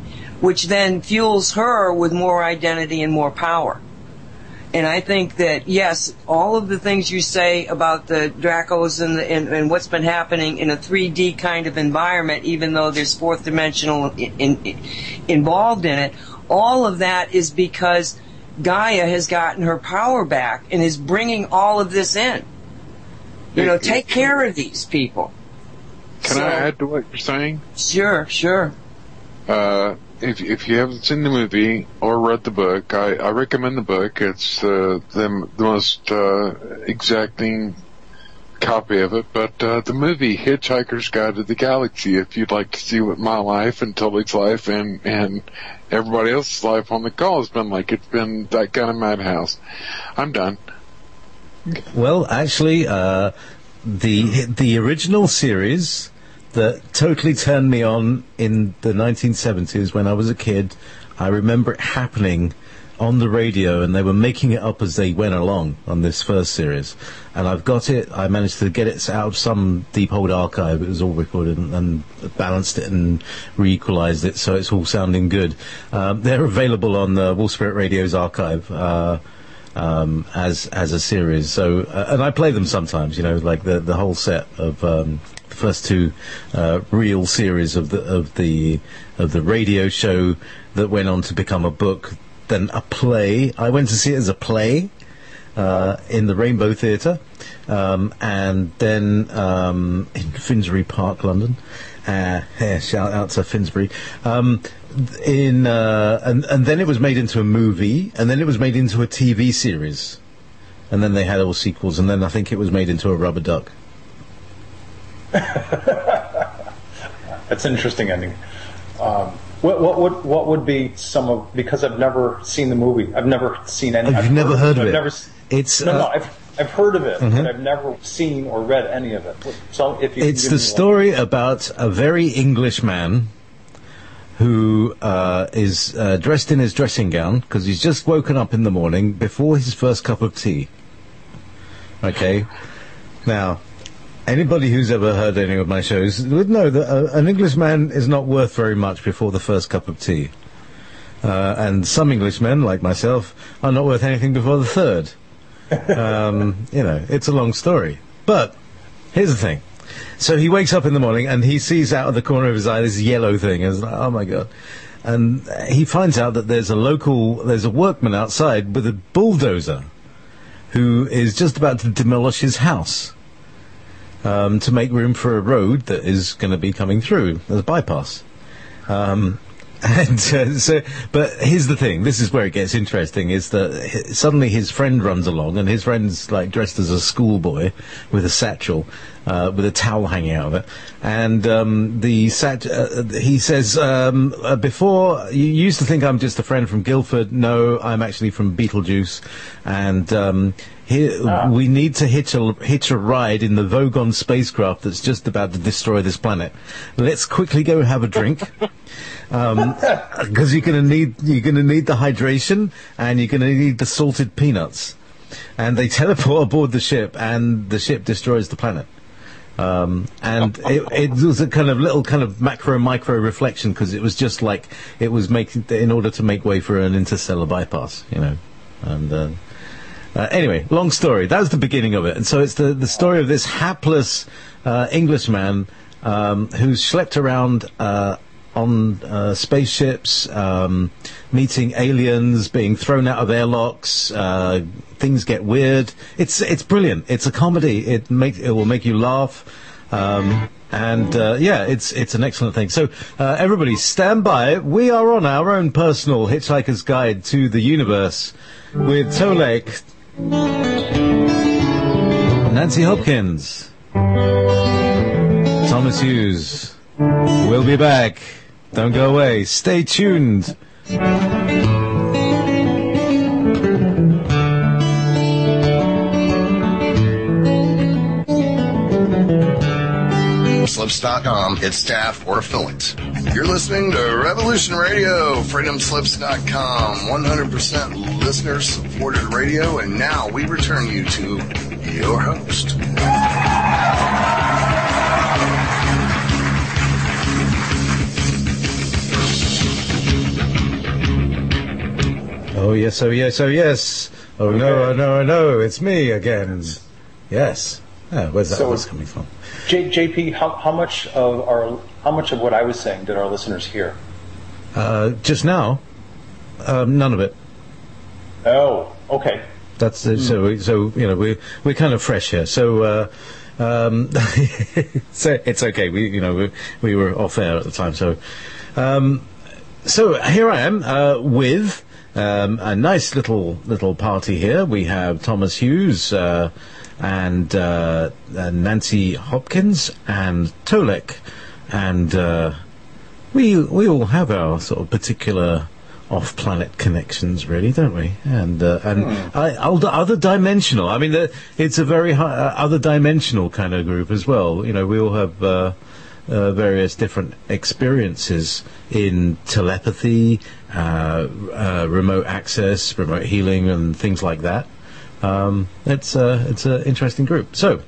which then fuels her with more identity and more power. And I think that, yes, all of the things you say about the Dracos and what's been happening in a 3D kind of environment, even though there's fourth dimensional involved in it, all of that is because Gaia has gotten her power back and is bringing all of this in. Take care of these people. Can I add to what you're saying? Sure. If you haven't seen the movie or read the book, I recommend the book. It's the most exacting copy of it. But the movie, Hitchhiker's Guide to the Galaxy, if you'd like to see what my life and Tolec's life and everybody else's life on the call has been like, it's been that kind of madhouse. I'm done. Well, actually, the original series that totally turned me on in the 1970s when I was a kid, I remember it happening on the radio, and they were making it up as they went along on this first series. And I've got it. I managed to get it out of some deep old archive. It was all recorded and balanced it and re-equalized it, so it's all sounding good. They're available on the Wolf Spirit Radio's archive as a series. So, and I play them sometimes. Like the whole set of the first two real series of the radio show that went on to become a book. Then a play. I went to see it as a play in the Rainbow Theatre, and then in Finsbury Park, London. Shout out to Finsbury. And then it was made into a movie, and then it was made into a TV series, and then they had all sequels, and then I think it was made into a rubber duck. That's an interesting ending. What would be some of, because I've never seen the movie, I've never seen any. You've never heard of it? I've heard of it, but I've never seen or read any of it. So it's the story about a very English man who is dressed in his dressing gown because he's just woken up in the morning before his first cup of tea. Okay, now. Anybody who's ever heard any of my shows would know that an Englishman is not worth very much before the first cup of tea. And some Englishmen, like myself, are not worth anything before the third. It's a long story. But here's the thing. So he wakes up in the morning and he sees out of the corner of his eye this yellow thing. And it's like, oh my God. And he finds out that there's a workman outside with a bulldozer who is just about to demolish his house. To make room for a road that is going to be coming through as a bypass. But here's the thing, this is where it gets interesting, is that suddenly his friend runs along, and his friend's like dressed as a schoolboy with a satchel, with a towel hanging out of it, and he says, before, you used to think I'm just a friend from Guildford, no, I'm actually from Beetlejuice, and here, we need to hitch a ride in the Vogon spacecraft that's just about to destroy this planet. Let's quickly go have a drink, because you're going to need the hydration, and you're going to need the salted peanuts. And they teleport aboard the ship, and the ship destroys the planet. And it was a kind of micro reflection, because it was just like it was in order to make way for an interstellar bypass, and. Anyway, long story. That was the beginning of it. And so it's the story of this hapless Englishman who's schlepped around on spaceships, meeting aliens, being thrown out of airlocks. Things get weird. It's brilliant. It's a comedy. It will make you laugh. It's an excellent thing. So everybody, stand by. We are on our own personal Hitchhiker's Guide to the Universe with Tolec, Nancy Hopkins, Thomas Hughes. We'll be back. Don't go away. Stay tuned. Slips.com, its staff, or affiliates. You're listening to Revolution Radio, freedomslips.com, 100% listener-supported radio, and now we return you to your host. Oh yes, oh yes, oh yes. Oh no, oh no, oh no, it's me again. Yes. Where's that voice coming from? Jaypee, how much of what I was saying did our listeners hear? Just now, none of it. Oh, okay. That's so we're kind of fresh here. So So it's okay. We were off air at the time, so here I am with a nice little party here. We have Thomas Hughes and Nancy Hopkins and Tolec, and we all have our sort of particular off-planet connections, really, don't we? And other dimensional. I mean, it's a very other dimensional kind of group as well. We all have various different experiences in telepathy, remote access, remote healing, and things like that. It's an interesting group. So,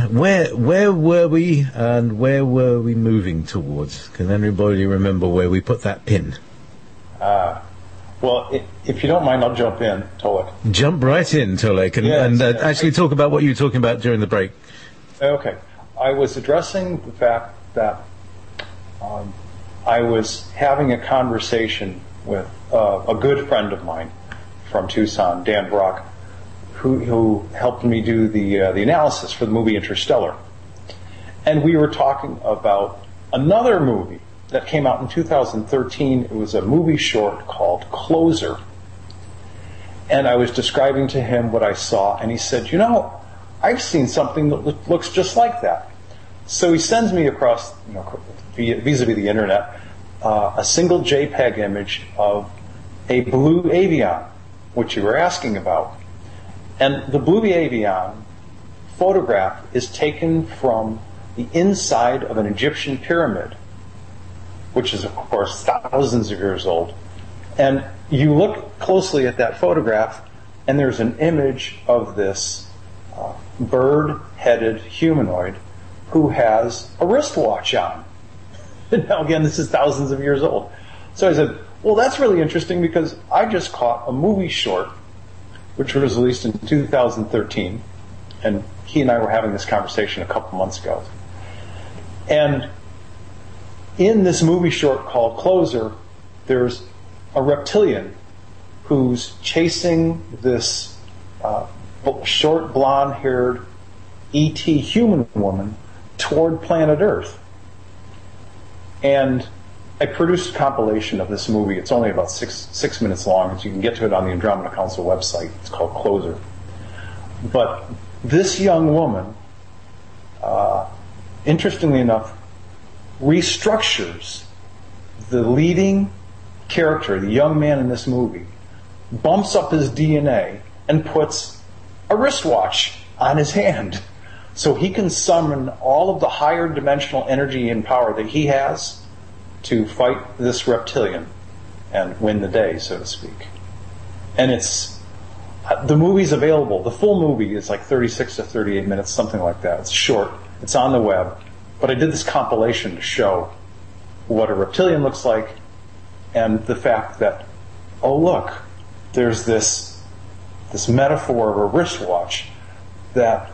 where were we, and where were we moving towards? Can anybody remember where we put that pin? Well, if you don't mind, I'll jump in, Tolec. Jump right in, Tolec, and actually talk about what you were talking about during the break. Okay. I was addressing the fact that I was having a conversation with a good friend of mine from Tucson, Dan Brock, who helped me do the analysis for the movie Interstellar. And we were talking about another movie that came out in 2013. It was a movie short called Closer. And I was describing to him what I saw, and he said, I've seen something that looks just like that. So he sends me across, vis-a-vis the internet, a single JPEG image of a blue avian, which you were asking about. And the blue avian photograph is taken from the inside of an Egyptian pyramid, which is, of course, thousands of years old. And you look closely at that photograph, and there's an image of this bird-headed humanoid who has a wristwatch on. Now, again, this is thousands of years old. So I said, well, that's really interesting because I just caught a movie short which was released in 2013, and he and I were having this conversation a couple months ago. And in this movie short called Closer, there's a reptilian who's chasing this short, blonde-haired E.T. human woman toward planet Earth. And I produced a compilation of this movie. It's only about six minutes long, so you can get to it on the Andromeda Council website. It's called Closer. But this young woman, interestingly enough, restructures the leading character, the young man in this movie, bumps up his DNA and puts a wristwatch on his hand so he can summon all of the higher dimensional energy and power that he has to fight this reptilian and win the day, so to speak. And the movie's available. The full movie is like 36 to 38 minutes, something like that. It's short. It's on the web. But I did this compilation to show what a reptilian looks like and the fact that, oh look, there's this metaphor of a wristwatch that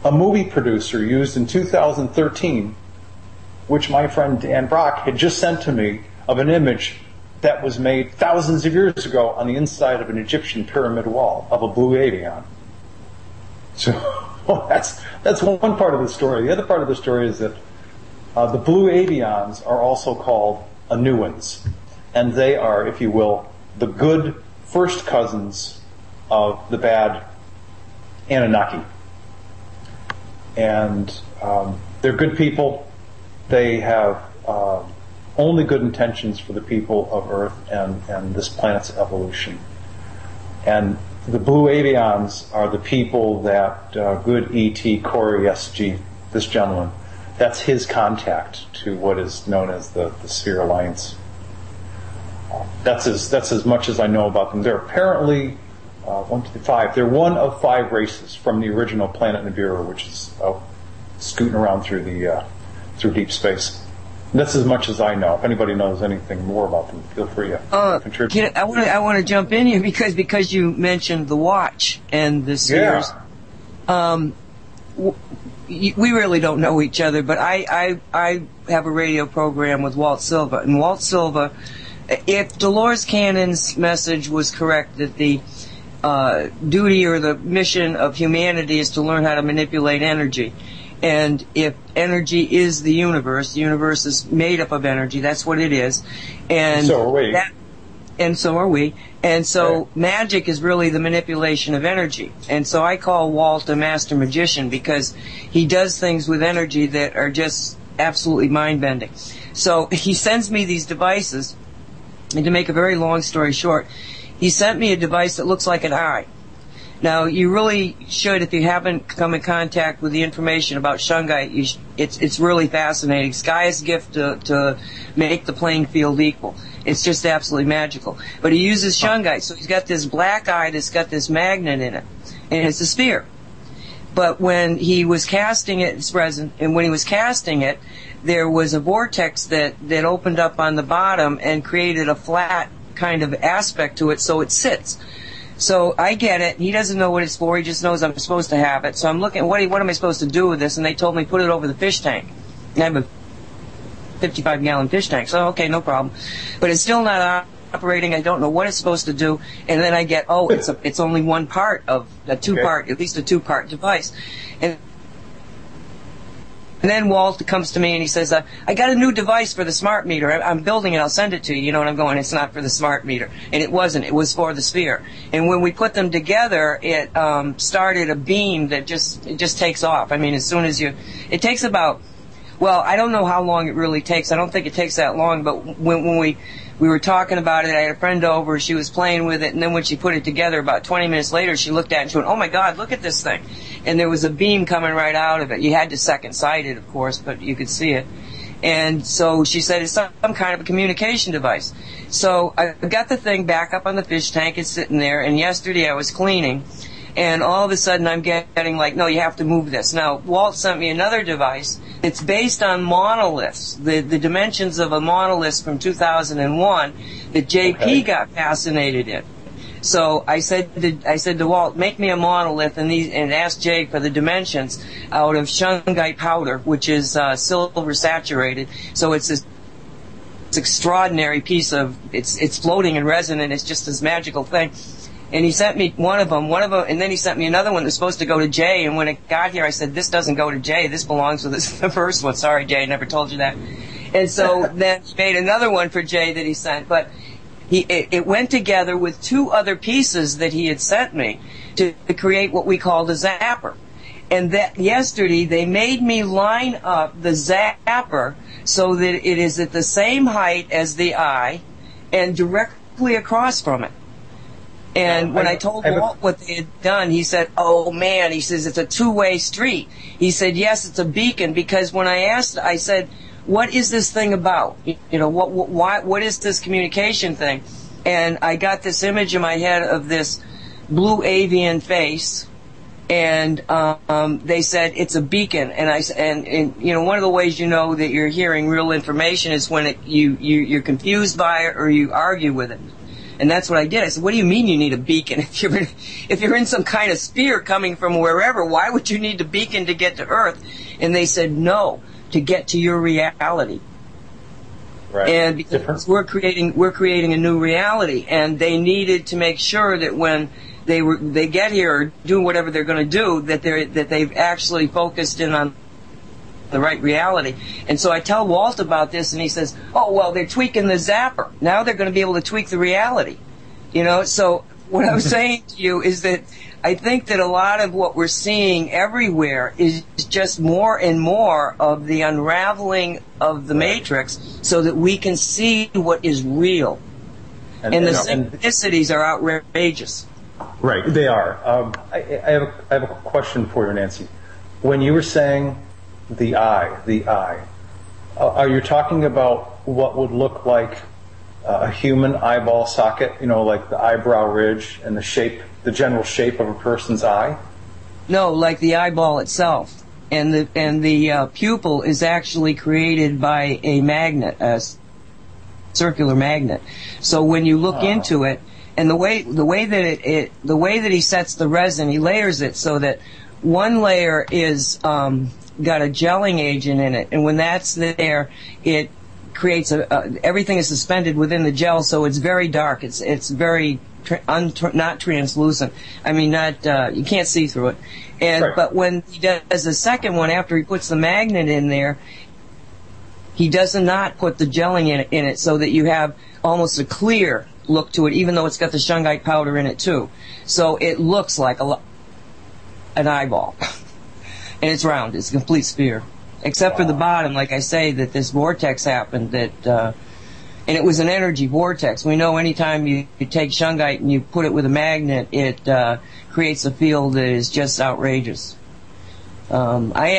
a movie producer used in 2013, which my friend Dan Brock had just sent to me, of an image that was made thousands of years ago on the inside of an Egyptian pyramid wall of a blue avian. So that's one part of the story. The other part of the story is that the blue avians are also called Anuans, and they are, if you will, the good first cousins of the bad Anunnaki. And they're good people. They have only good intentions for the people of Earth and this planet's evolution. And the blue avians are the people that good E.T. Corey S.G., this gentleman, that's his contact to what is known as the Sphere Alliance. That's as much as I know about them. They're apparently 1, 2, 5. They're one of 5 races from the original planet Nibiru, which is scooting around through deep space. That's as much as I know. If anybody knows anything more about them, feel free to contribute. I want to jump in here because you mentioned the watch and the spheres. Yeah. We really don't know each other, but I have a radio program with Walt Silva, and Walt Silva, if Dolores Cannon's message was correct that the duty or the mission of humanity is to learn how to manipulate energy. And if energy is the universe is made up of energy. That's what it is. And so are we. And so are we. And so magic is really the manipulation of energy. And so I call Walt a master magician because he does things with energy that are just absolutely mind-bending. So he sends me these devices, and to make a very long story short, he sent me a device that looks like an eye. Now, you really should, if you haven't come in contact with the information about shungite, it's really fascinating. It's Gaia's gift to make the playing field equal. It's just absolutely magical. But he uses shungite, so he's got this black eye that's got this magnet in it, and it's a sphere. But when he was casting it, it's resin, and when he was casting it, there was a vortex that opened up on the bottom and created a flat kind of aspect to it, so it sits. So I get it. He doesn't know what it's for. He just knows I'm supposed to have it. So I'm looking, what am I supposed to do with this? And they told me put it over the fish tank. And I have a 55-gallon fish tank. So, okay, no problem. But it's still not operating. I don't know what it's supposed to do. And then I get, it's only one part of a two-part, at least a two-part device. And then Walt comes to me and he says, I got a new device for the smart meter. I'm building it. I'll send it to you. You know, and I'm going, it's not for the smart meter. And it wasn't. It was for the sphere. And when we put them together, it started a beam that just takes off. I mean, as soon as it takes about, well, I don't know how long it really takes. I don't think it takes that long. But when we were talking about it, I had a friend over. She was playing with it. And then when she put it together, about 20 minutes later, she looked at it and she went, oh, my God, look at this thing. And there was a beam coming right out of it. You had to second sight it, of course, but you could see it. And so she said it's some kind of a communication device. So I got the thing back up on the fish tank. It's sitting there. And yesterday I was cleaning. And all of a sudden I'm getting like, no, you have to move this. Now, Walt sent me another device. It's based on monoliths, the dimensions of a monolith from 2001 that Jaypee got fascinated in. So I said to Walt, make me a monolith and ask Jay for the dimensions out of shungite powder, which is silver saturated. So it's this extraordinary piece of it's floating in resin, and it's just this magical thing. And he sent me one of them, and then he sent me another one that's supposed to go to Jay. And when it got here, I said, this doesn't go to Jay. This belongs with the first one. Sorry, Jay, I never told you that. And so then he made another one for Jay that he sent, but it went together with two other pieces that he had sent me to create what we called a zapper. And that yesterday they made me line up the zapper so that it is at the same height as the eye and directly across from it. And when I told Walt what they had done, he said, oh man, he says, it's a two-way street. He said, yes, it's a beacon, because when I asked, I said, what is this thing about? You know, what is this communication thing? And I got this image in my head of this blue avian face, and they said it's a beacon. And you know, one of the ways you know that you're hearing real information is when you're confused by it or you argue with it. And that's what I did. I said, what do you mean you need a beacon? If you're in some kind of sphere coming from wherever, why would you need a beacon to get to Earth? And they said, no, to get to your reality. Right. And because we're creating a new reality, and they needed to make sure that when they get here or do whatever they're going to do, that they've actually focused in on the right reality. And so I tell Walt about this, and he says, oh, well, they're tweaking the zapper. Now they're going to be able to tweak the reality. You know, so what I'm saying to you is that I think that a lot of what we're seeing everywhere is just more and more of the unraveling of the matrix so that we can see what is real. And the synchronicities are outrageous. Right, they are. I have a question for you, Nancy. When you were saying the eye, are you talking about what would look like a human eyeball socket, you know, like the eyebrow ridge and the general shape of a person's eye? No, like the eyeball itself. And the pupil is actually created by a magnet, a circular magnet. So when you look into it, and the way that he sets the resin, he layers it so that one layer is got a gelling agent in it, and when that's there, it creates everything is suspended within the gel, so it's very dark. It's very not translucent. I mean, not you can't see through it. And Right. but when he does the second one, after he puts the magnet in there, he does not put the gelling in it, so that you have almost a clear look to it, even though it's got the shungite powder in it too. So it looks like an eyeball, and it's round. It's a complete sphere, except for the bottom. Like I say, that this vortex happened. And it was an energy vortex. We know anytime you take shungite and you put it with a magnet, it creates a field that is just outrageous. I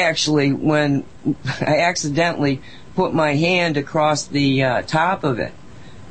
accidentally put my hand across the top of it.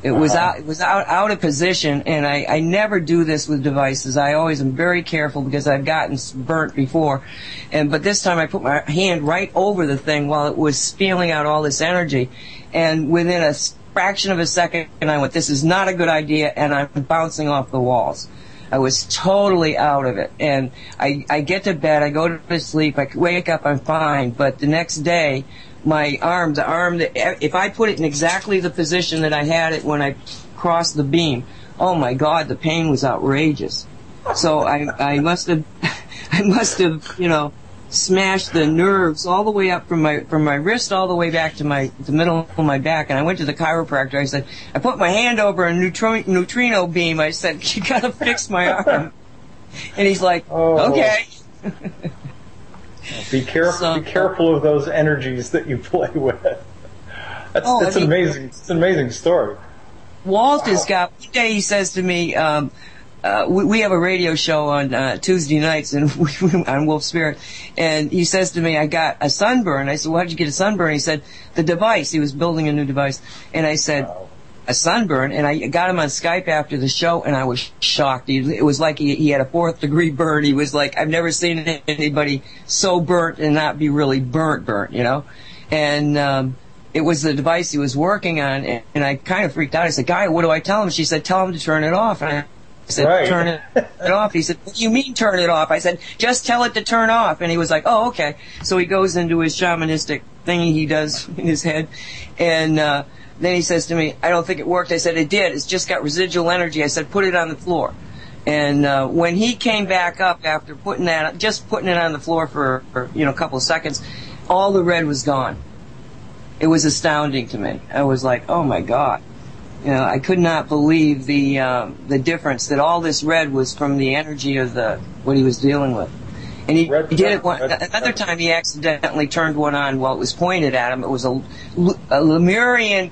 It was out of position, and I never do this with devices. I always am very careful because I've gotten burnt before. But this time I put my hand right over the thing while it was spewing out all this energy, and within a fraction of a second, I went, "This is not a good idea," and I'm bouncing off the walls. I was totally out of it, and I get to bed, I go to sleep, I wake up, I'm fine, but the next day, my arm, if I put it in exactly the position that I had it when I crossed the beam, oh my God, the pain was outrageous. So I must have, smashed the nerves all the way up from my wrist all the way back to the middle of my back. And I went to the chiropractor. I said, I put my hand over a neutrino beam. I said, you gotta fix my arm. And he's like, okay. Be careful of those energies that you play with. That's an amazing story. Walt has got, one day he says to me, we have a radio show on Tuesday nights on Wolf Spirit, and he says to me, I got a sunburn. I said, well, how'd you get a sunburn? He said, the device. He was building a new device. And I said, a sunburn? And I got him on Skype after the show, and I was shocked. It was like he had a 4th-degree burn. He was like, I've never seen anybody so burnt and not be really burnt, And it was the device he was working on, and I kind of freaked out. I said, Gaia, what do I tell him? She said, tell him to turn it off. And I said, turn it off. He said, what do you mean turn it off? I said, just tell it to turn off. And he was like, oh, okay. So he goes into his shamanistic thingy he does in his head. And then he says to me, I don't think it worked. I said, it did. It's just got residual energy. I said, put it on the floor. And when he came back up after putting it on the floor for a couple of seconds, all the red was gone. It was astounding to me. I was like, oh my God. I could not believe the difference, that all this red was from the energy of what he was dealing with. And he did it another time. He accidentally turned one on while it was pointed at him. It was a Lemurian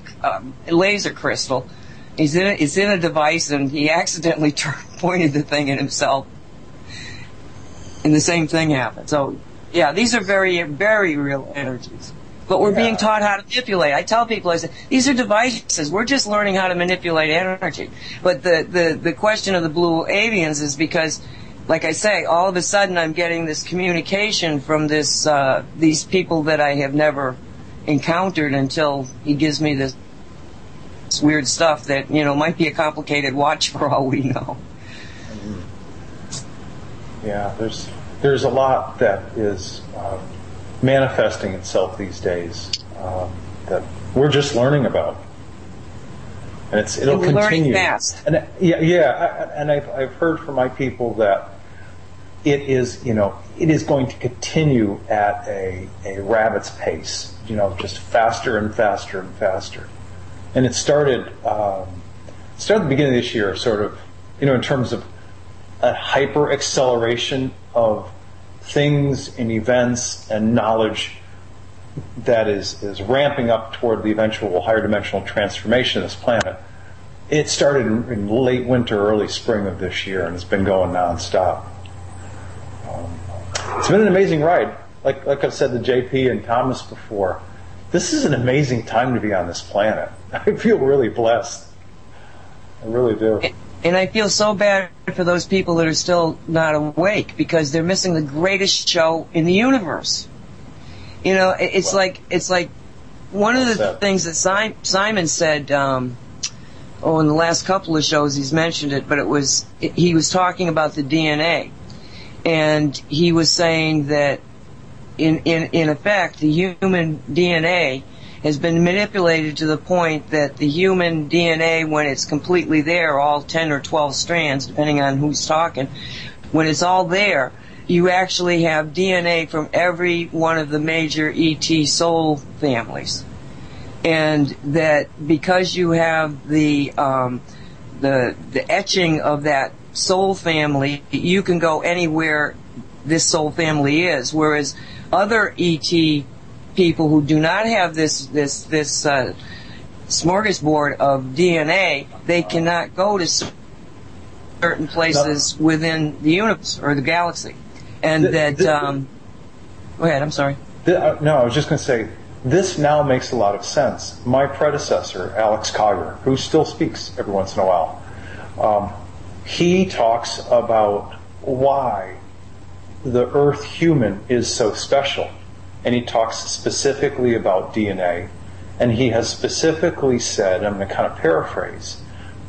laser crystal. It's in a device, and he accidentally pointed the thing at himself, and the same thing happened. So, yeah, these are very, very real energies. But we're being taught how to manipulate. I tell people, I say, these are devices. We're just learning how to manipulate energy. But the question of the blue avians is because, like I say, all of a sudden I'm getting this communication from these people that I have never encountered until he gives me this weird stuff that, might be a complicated watch for all we know. Yeah, there's a lot that is manifesting itself these days that we're just learning about, and it'll continue. Learning fast. And and I've heard from my people that it is going to continue at a rabbit's pace, just faster and faster and faster. And it started at the beginning of this year, sort of, in terms of a hyper acceleration of things and events and knowledge that is ramping up toward the eventual higher dimensional transformation of this planet. It started in late winter, early spring of this year, and it's been going nonstop. It's been an amazing ride. Like I've said to Jaypee and Thomas before, this is an amazing time to be on this planet. I feel really blessed. I really do. And I feel so bad for those people that are still not awake, because they're missing the greatest show in the universe. It's like one of the things that Simon said, in the last couple of shows he's mentioned it, but he was talking about the DNA. And he was saying that in effect, the human DNA has been manipulated to the point that the human DNA, when it's completely there, all 10 or 12 strands, depending on who's talking, when it's all there, you actually have DNA from every one of the major ET soul families. And that because you have the etching of that soul family, you can go anywhere this soul family is, whereas other ET people who do not have this smorgasbord of DNA, they cannot go to certain places within the universe or the galaxy. And go ahead, I'm sorry. No, I was just going to say, this now makes a lot of sense. My predecessor, Alex Collier, who still speaks every once in a while, he talks about why the Earth human is so special. And he talks specifically about DNA. And he has specifically said, I'm going to kind of paraphrase,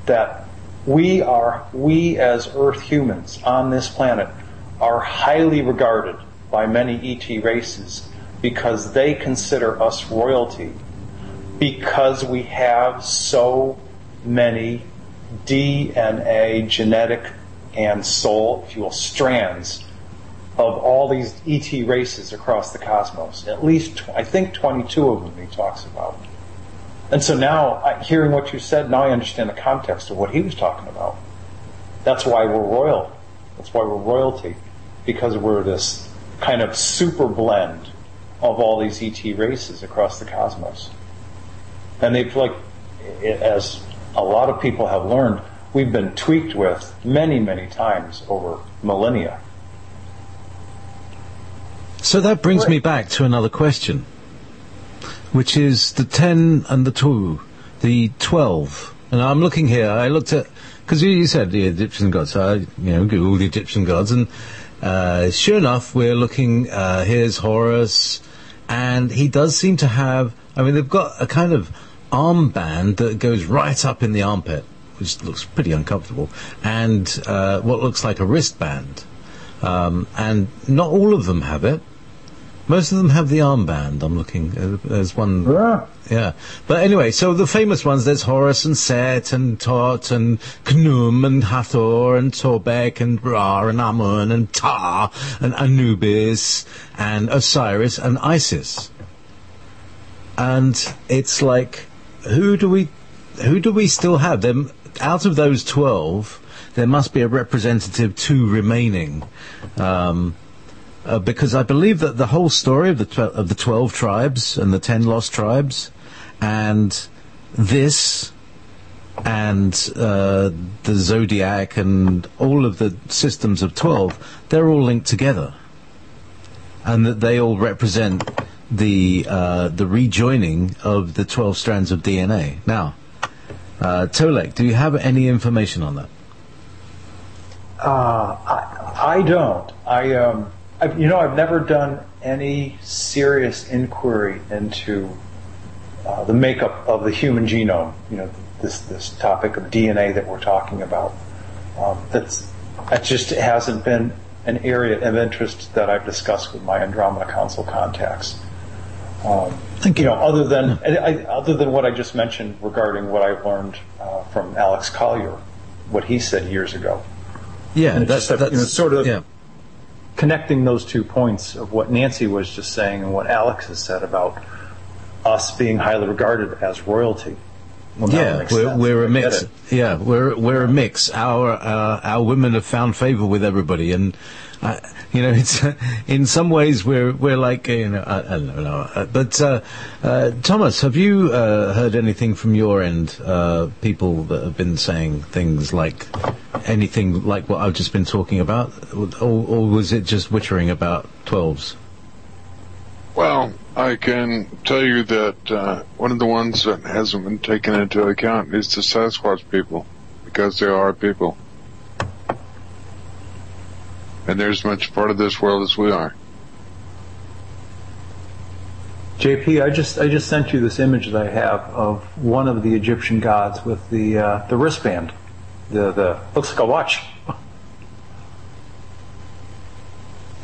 that we as Earth humans on this planet are highly regarded by many ET races because they consider us royalty, because we have so many DNA, genetic and soul, if you will, strands of all these ET races across the cosmos. At least, I think, 22 of them he talks about. And so now, hearing what you said, now I understand the context of what he was talking about. That's why we're royal. That's why we're royalty. Because we're this kind of super blend of all these ET races across the cosmos. And they've, like, as a lot of people have learned, we've been tweaked with many, many times over millennia. So that brings me back to another question, which is the 10 and the 2, the 12. And I'm looking here, I looked at, because you said the Egyptian gods, so I Googled the Egyptian gods, and sure enough, we're looking, here's Horus, and he does seem to have, they've got a kind of armband that goes right up in the armpit, which looks pretty uncomfortable, and what looks like a wristband. And not all of them have it. Most of them have the armband. I'm looking. There's one. Yeah. But anyway, so the famous ones, there's Horus and Set and Tot and Khnum and Hathor and Torbek and Ra and Amun and Ta and Anubis and Osiris and Isis. And it's like, who do we still have? Them out of those 12, there must be a representative 2 remaining. Because I believe that the whole story of the 12 tribes and the 10 lost tribes, and this, and the zodiac, and all of the systems of 12, they're all linked together, and that they all represent the rejoining of the 12 strands of DNA. Now, Tolec, do you have any information on that? I don't. I've never done any serious inquiry into the makeup of the human genome. This topic of DNA that we're talking about. That just hasn't been an area of interest that I've discussed with my Andromeda Council contacts. Thank you. Other than what I just mentioned regarding what I learned from Alex Collier, what he said years ago. Yeah, that's sort of connecting those 2 points of what Nancy was just saying and what Alex has said about us being highly regarded as royalty. Well, we're a mix. Yeah, we're a mix. Our women have found favor with everybody, and it's in some ways we're like I don't know. But Thomas, have you heard anything from your end? People that have been saying things like anything like what I've just been talking about, or was it just wittering about 12s? Well, I can tell you that one of the ones that hasn't been taken into account is the Sasquatch people, because they are people. And they're as much part of this world as we are. Jaypee, I just sent you this image that I have of one of the Egyptian gods with the wristband. The looks like a watch.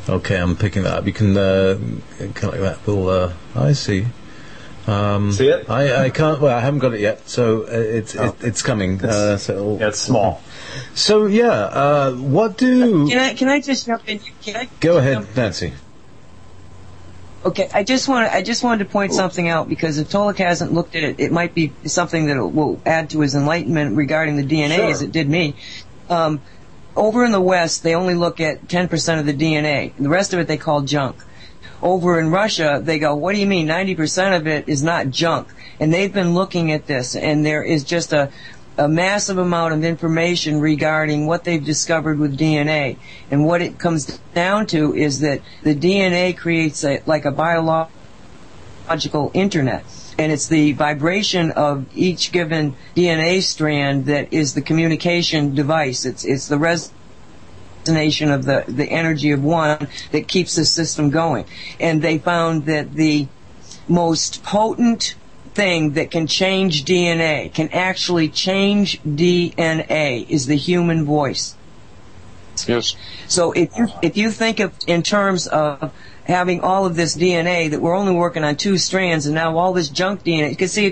Okay, I'm picking that up. You can kind of like that. I see. See it? I can't. Well, I haven't got it yet, so it's coming. It's small. So yeah, what do? Can I just jump in? Go ahead, Nancy. Okay, I just wanted to point something out, because if Tolec hasn't looked at it, it might be something that will add to his enlightenment regarding the DNA, as it did me. Over in the West, they only look at 10% of the DNA. The rest of it they call junk. Over in Russia, they go, what do you mean? 90% of it is not junk. And they've been looking at this, and there is just a massive amount of information regarding what they've discovered with DNA. And what it comes down to is that the DNA creates like a biological internet. And it's the vibration of each given DNA strand that is the communication device. It's the resonation of the energy of one that keeps the system going. And they found that the most potent thing that can change DNA, can actually change DNA, is the human voice. Yes. So if you think of in terms of having all of this DNA, that we're only working on 2 strands, and now all this junk DNA. You can see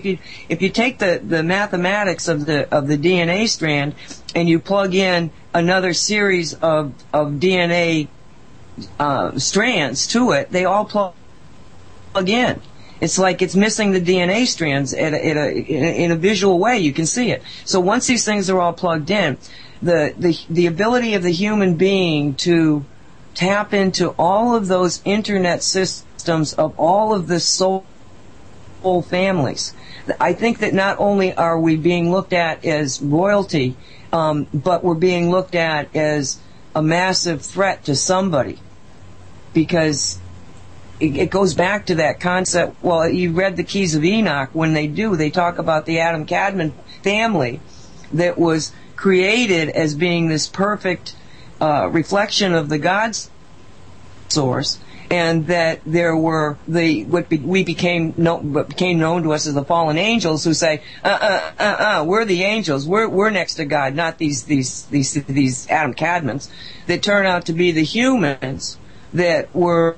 if you take the mathematics of the DNA strand and you plug in another series of DNA strands to it, they all plug in. It's like it's missing the DNA strands in a visual way. You can see it. So once these things are all plugged in, the ability of the human being to tap into all of those internet systems of all of the soul families. I think that not only are we being looked at as royalty, but we're being looked at as a massive threat to somebody, because it goes back to that concept. Well, you read the Keys of Enoch. When they talk about the Adam Cadman family that was created as being this perfect reflection of the God's source, and that there were what became known to us as the fallen angels, who say, we're the angels, we're next to God, not these Adam Cadmans, that turn out to be the humans that were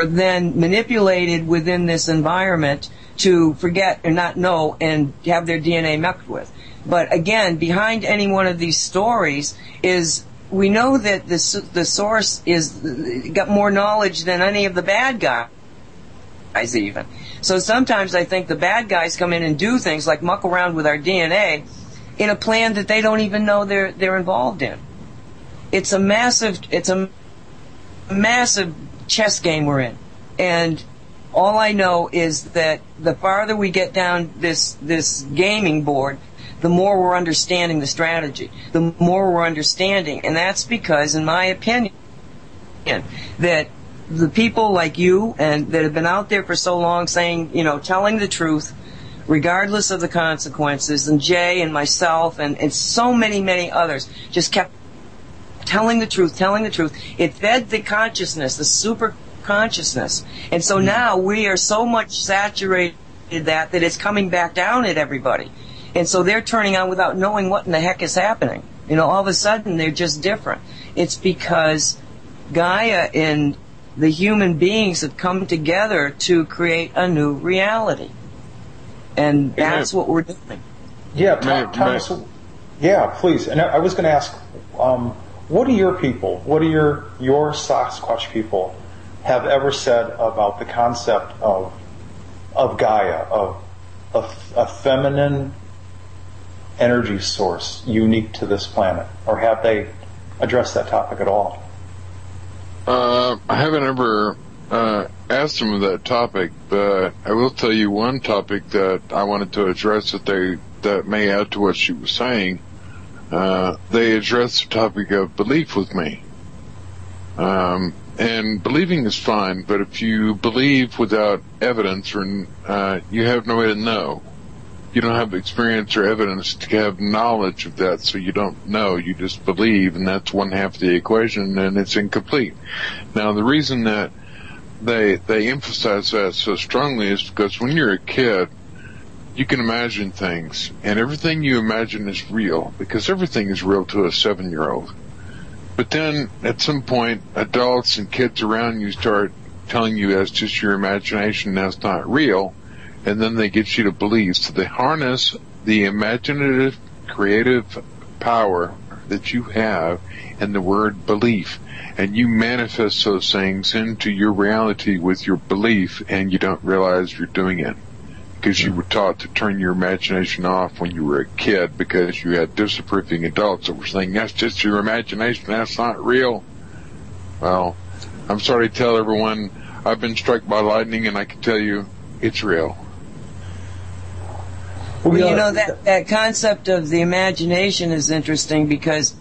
then manipulated within this environment to forget and not know and have their DNA mucked with. But again, behind any one of these stories is, we know that the source got more knowledge than any of the bad guys even. So sometimes I think the bad guys come in and do things like muck around with our DNA in a plan that they don't even know they're involved in. It's a massive chess game we're in. And all I know is that the farther we get down this gaming board, the more we're understanding the strategy, the more we're understanding. And that's because, in my opinion, that the people like you and that have been out there for so long saying, telling the truth, regardless of the consequences, and Jay and myself and so many, many others just kept telling the truth. It fed the consciousness, the super consciousness. And so now we are so much saturated that it's coming back down at everybody. And so they're turning on without knowing what in the heck is happening. All of a sudden they're just different. It's because Gaia and the human beings have come together to create a new reality. And that's what we're doing. Yeah, Thomas, yeah, please. And I was going to ask, what do your people, what do your Sasquatch people have ever said about the concept of Gaia, of a feminine energy source unique to this planet? Or have they addressed that topic at all? I haven't ever asked them that topic, but I will tell you one topic that I wanted to address that may add to what she was saying. They addressed the topic of belief with me. And believing is fine, but if you believe without evidence, or you have no way to know. You don't have experience or evidence to have knowledge of that, so you don't know. You just believe, and that's one half of the equation, and it's incomplete. Now, the reason that they emphasize that so strongly is because when you're a kid, you can imagine things, and everything you imagine is real, because everything is real to a 7-year-old. But then, at some point, adults and kids around you start telling you that's just your imagination, that's not real. and then they get you to believe. So they harness the imaginative, creative power that you have in the word belief, and you manifest those things into your reality with your belief, and you don't realize you're doing it because you were taught to turn your imagination off when you were a kid because you had disapproving adults that were saying, that's just your imagination, that's not real. Well, I'm sorry to tell everyone, I've been struck by lightning, and I can tell you it's real. Well, you know, that concept of the imagination is interesting because,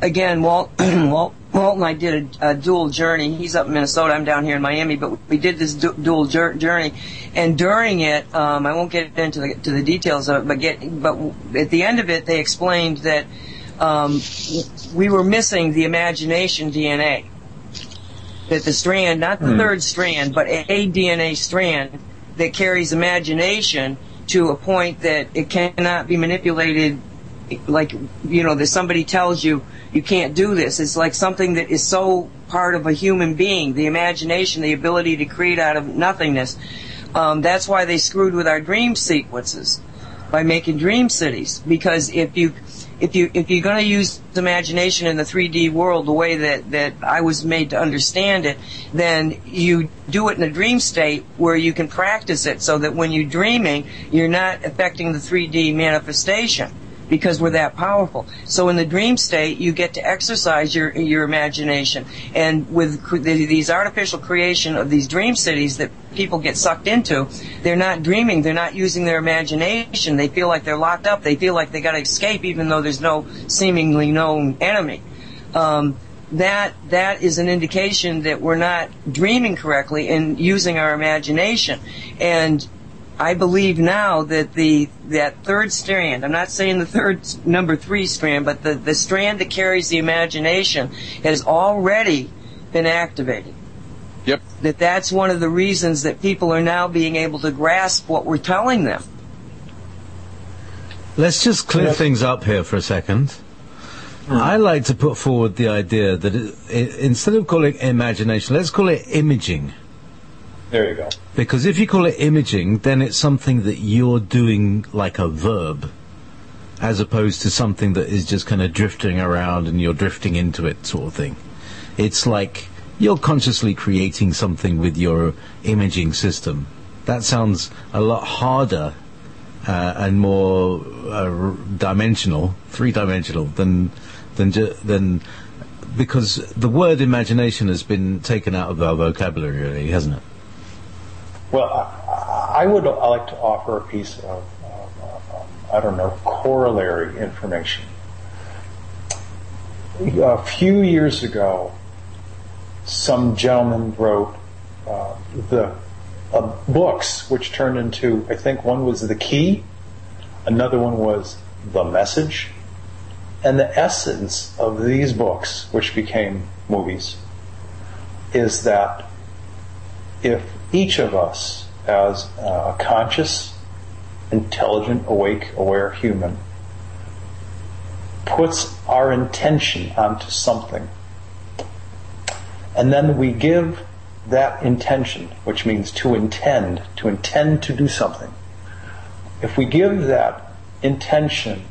again, Walt and I did a dual journey. He's up in Minnesota, I'm down here in Miami, but we did this dual journey. And during it, I won't get into the details of it, but at the end of it, they explained that we were missing the imagination DNA. That the strand, not the third strand, but a DNA strand that carries imagination to a point that it cannot be manipulated, like, you know, that somebody tells you you can't do this. It's like something that is so part of a human being, the imagination, the ability to create out of nothingness. That's why they screwed with our dream sequences by making dream cities, because if you're going to use imagination in the 3D world the way that I was made to understand it, then you do it in a dream state where you can practice it so that when you're dreaming, you're not affecting the 3D manifestation because we're that powerful. So in the dream state, you get to exercise your imagination. And with these artificial creation of these dream cities that people get sucked into, they're not dreaming, they're not using their imagination. They feel like they're locked up, they feel like they got to escape even though there's no seemingly known enemy. That is an indication that we're not dreaming correctly and using our imagination. And I believe now that that third strand, I'm not saying the number 3 strand, but the strand that carries the imagination has already been activated. Yep. That's one of the reasons that people are now being able to grasp what we're telling them. Let's just clear things up here for a second. I like to put forward the idea that instead of calling it imagination, let's call it imaging. There you go. Because if you call it imaging, then it's something that you're doing like a verb, as opposed to something that is just kind of drifting around and you're drifting into it sort of thing. It's like you're consciously creating something with your imaging system. That sounds a lot harder and more dimensional, 3-dimensional than because the word imagination has been taken out of our vocabulary, really, hasn't it? Well, I would like to offer a piece of, corollary information. A few years ago, some gentleman wrote books which turned into, I think one was The Key, another one was The Message, and the essence of these books, which became movies, is that if each of us, as a conscious, intelligent, awake, aware human, puts our intention onto something, and then we give that intention, which means to intend to do something, if we give that intention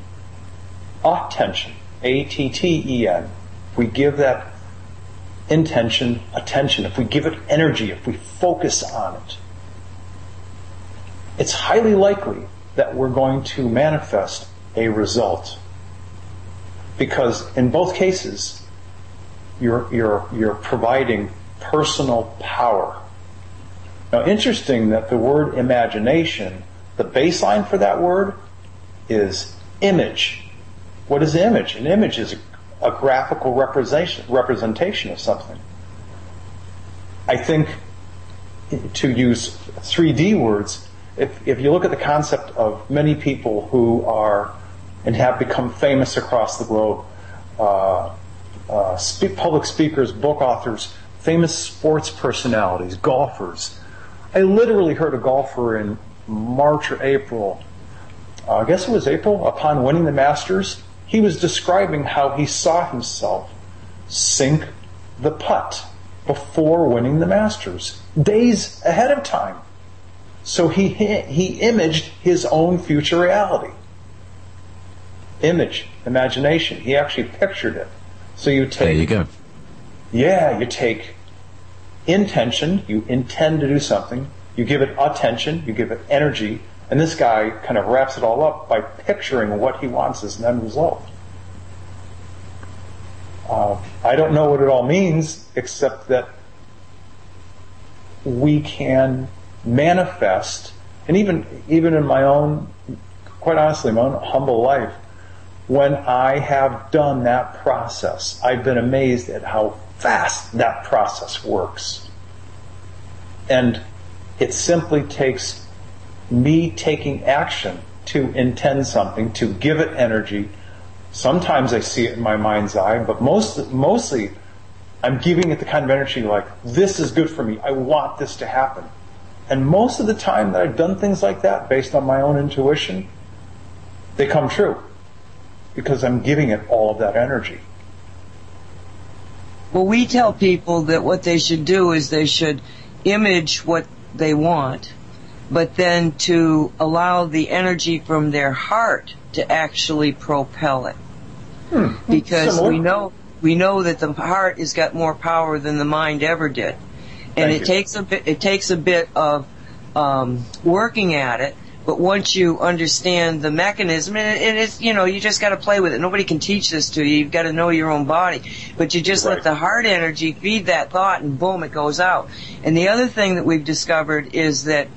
attention, A-T-T-E-N, if we give that intention attention, if we give it energy, if we focus on it, it's highly likely that we're going to manifest a result. Because in both cases, you're providing personal power. Now, interesting that the word imagination, the baseline for that word is image. What is image? An image is a graphical representation of something. I think, to use 3D words, if you look at the concept of many people who are and have become famous across the globe, public speakers, book authors, famous sports personalities, golfers. I literally heard a golfer in March or April, I guess it was April, upon winning the Masters, he was describing how he saw himself sink the putt before winning the Masters, days ahead of time. So he imaged his own future reality. Imagination. He actually pictured it. So you take... There you go. Yeah, you take intention, you intend to do something, you give it attention, you give it energy, and this guy kind of wraps it all up by picturing what he wants as an end result. I don't know what it all means, except that we can manifest, and even in my own, quite honestly, my own humble life, when I have done that process, I've been amazed at how fast that process works. And it simply takes me taking action to intend something, to give it energy. Sometimes I see it in my mind's eye, but mostly I'm giving it the kind of energy like, this is good for me, I want this to happen. And most of the time that I've done things like that, based on my own intuition, they come true. Because I'm giving it all of that energy. Well, we tell people that what they should do is they should image what they want, but then to allow the energy from their heart to actually propel it. Because Similar. we know that the heart has got more power than the mind ever did. And it takes a bit of working at it, but once you understand the mechanism, and it's, you just got to play with it. Nobody can teach this to you. You've got to know your own body. But you just let the heart energy feed that thought, and boom, it goes out. And the other thing that we've discovered is that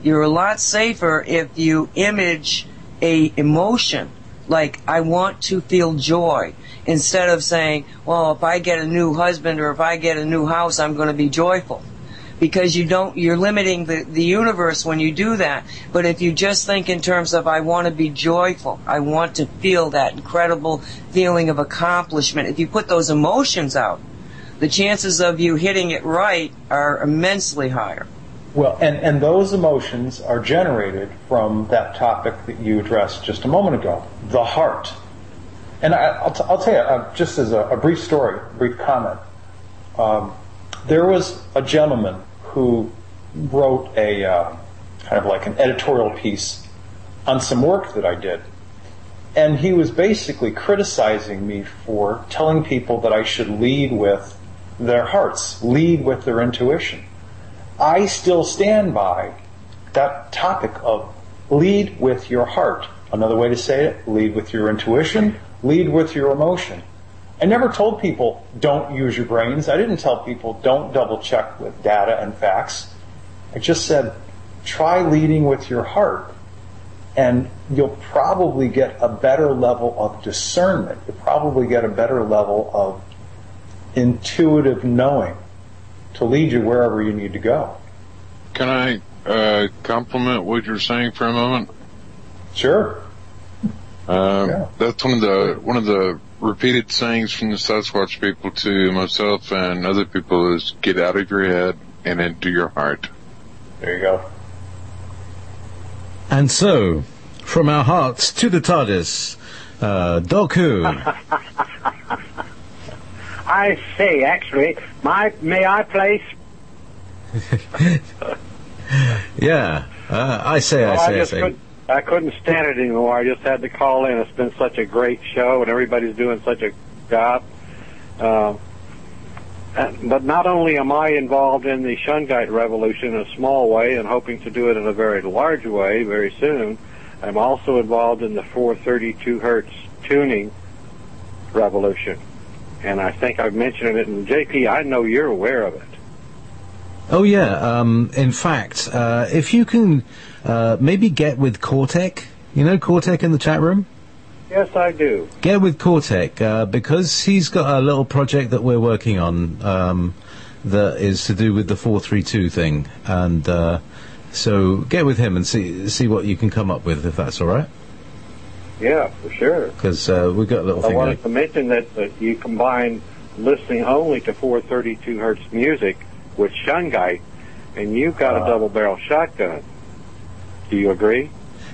you're a lot safer if you image a emotion, like, I want to feel joy, instead of saying, well, if I get a new husband or if I get a new house, I'm going to be joyful. Because you're limiting the universe when you do that. But if you just think in terms of, I want to be joyful, I want to feel that incredible feeling of accomplishment, if you put those emotions out, the chances of you hitting it right are immensely higher. Well, and those emotions are generated from that topic that you addressed just a moment ago, the heart. And I'll tell you, just as a brief story, brief comment. There was a gentleman who wrote a kind of like an editorial piece on some work that I did. And he was basically criticizing me for telling people that I should lead with their hearts, lead with their intuition. I still stand by that topic of lead with your heart. Another way to say it, lead with your intuition, lead with your emotion. I never told people, don't use your brains. I didn't tell people, don't double check with data and facts. I just said, try leading with your heart, and you'll probably get a better level of discernment. You'll probably get a better level of intuitive knowing to lead you wherever you need to go. Can I compliment what you're saying for a moment? Sure. That's one of the repeated sayings from the Sasquatch people to myself and other people is, get out of your head and into your heart. There you go. And so, from our hearts to the TARDIS, Doku. I say, actually, may I place? Yeah, I say. I couldn't stand it anymore. I just had to call in. It's been such a great show, and everybody's doing such a job. But not only am I involved in the Shungite revolution in a small way and hoping to do it in a very large way very soon, I'm also involved in the 432 hertz tuning revolution. And I think I've mentioned it in Jaypee. I know you're aware of it. Oh, yeah. In fact, if you can maybe get with Cortec. You know Cortec in the chat room? Yes, I do. Get with Cortec, because he's got a little project that we're working on that is to do with the 432 thing. And so get with him and see what you can come up with, if that's all right. Yeah, for sure. Because we've got a little thing. I wanted to mention that you combine listening only to 432 hertz music with Shungite, and you've got a double-barrel shotgun. Do you agree?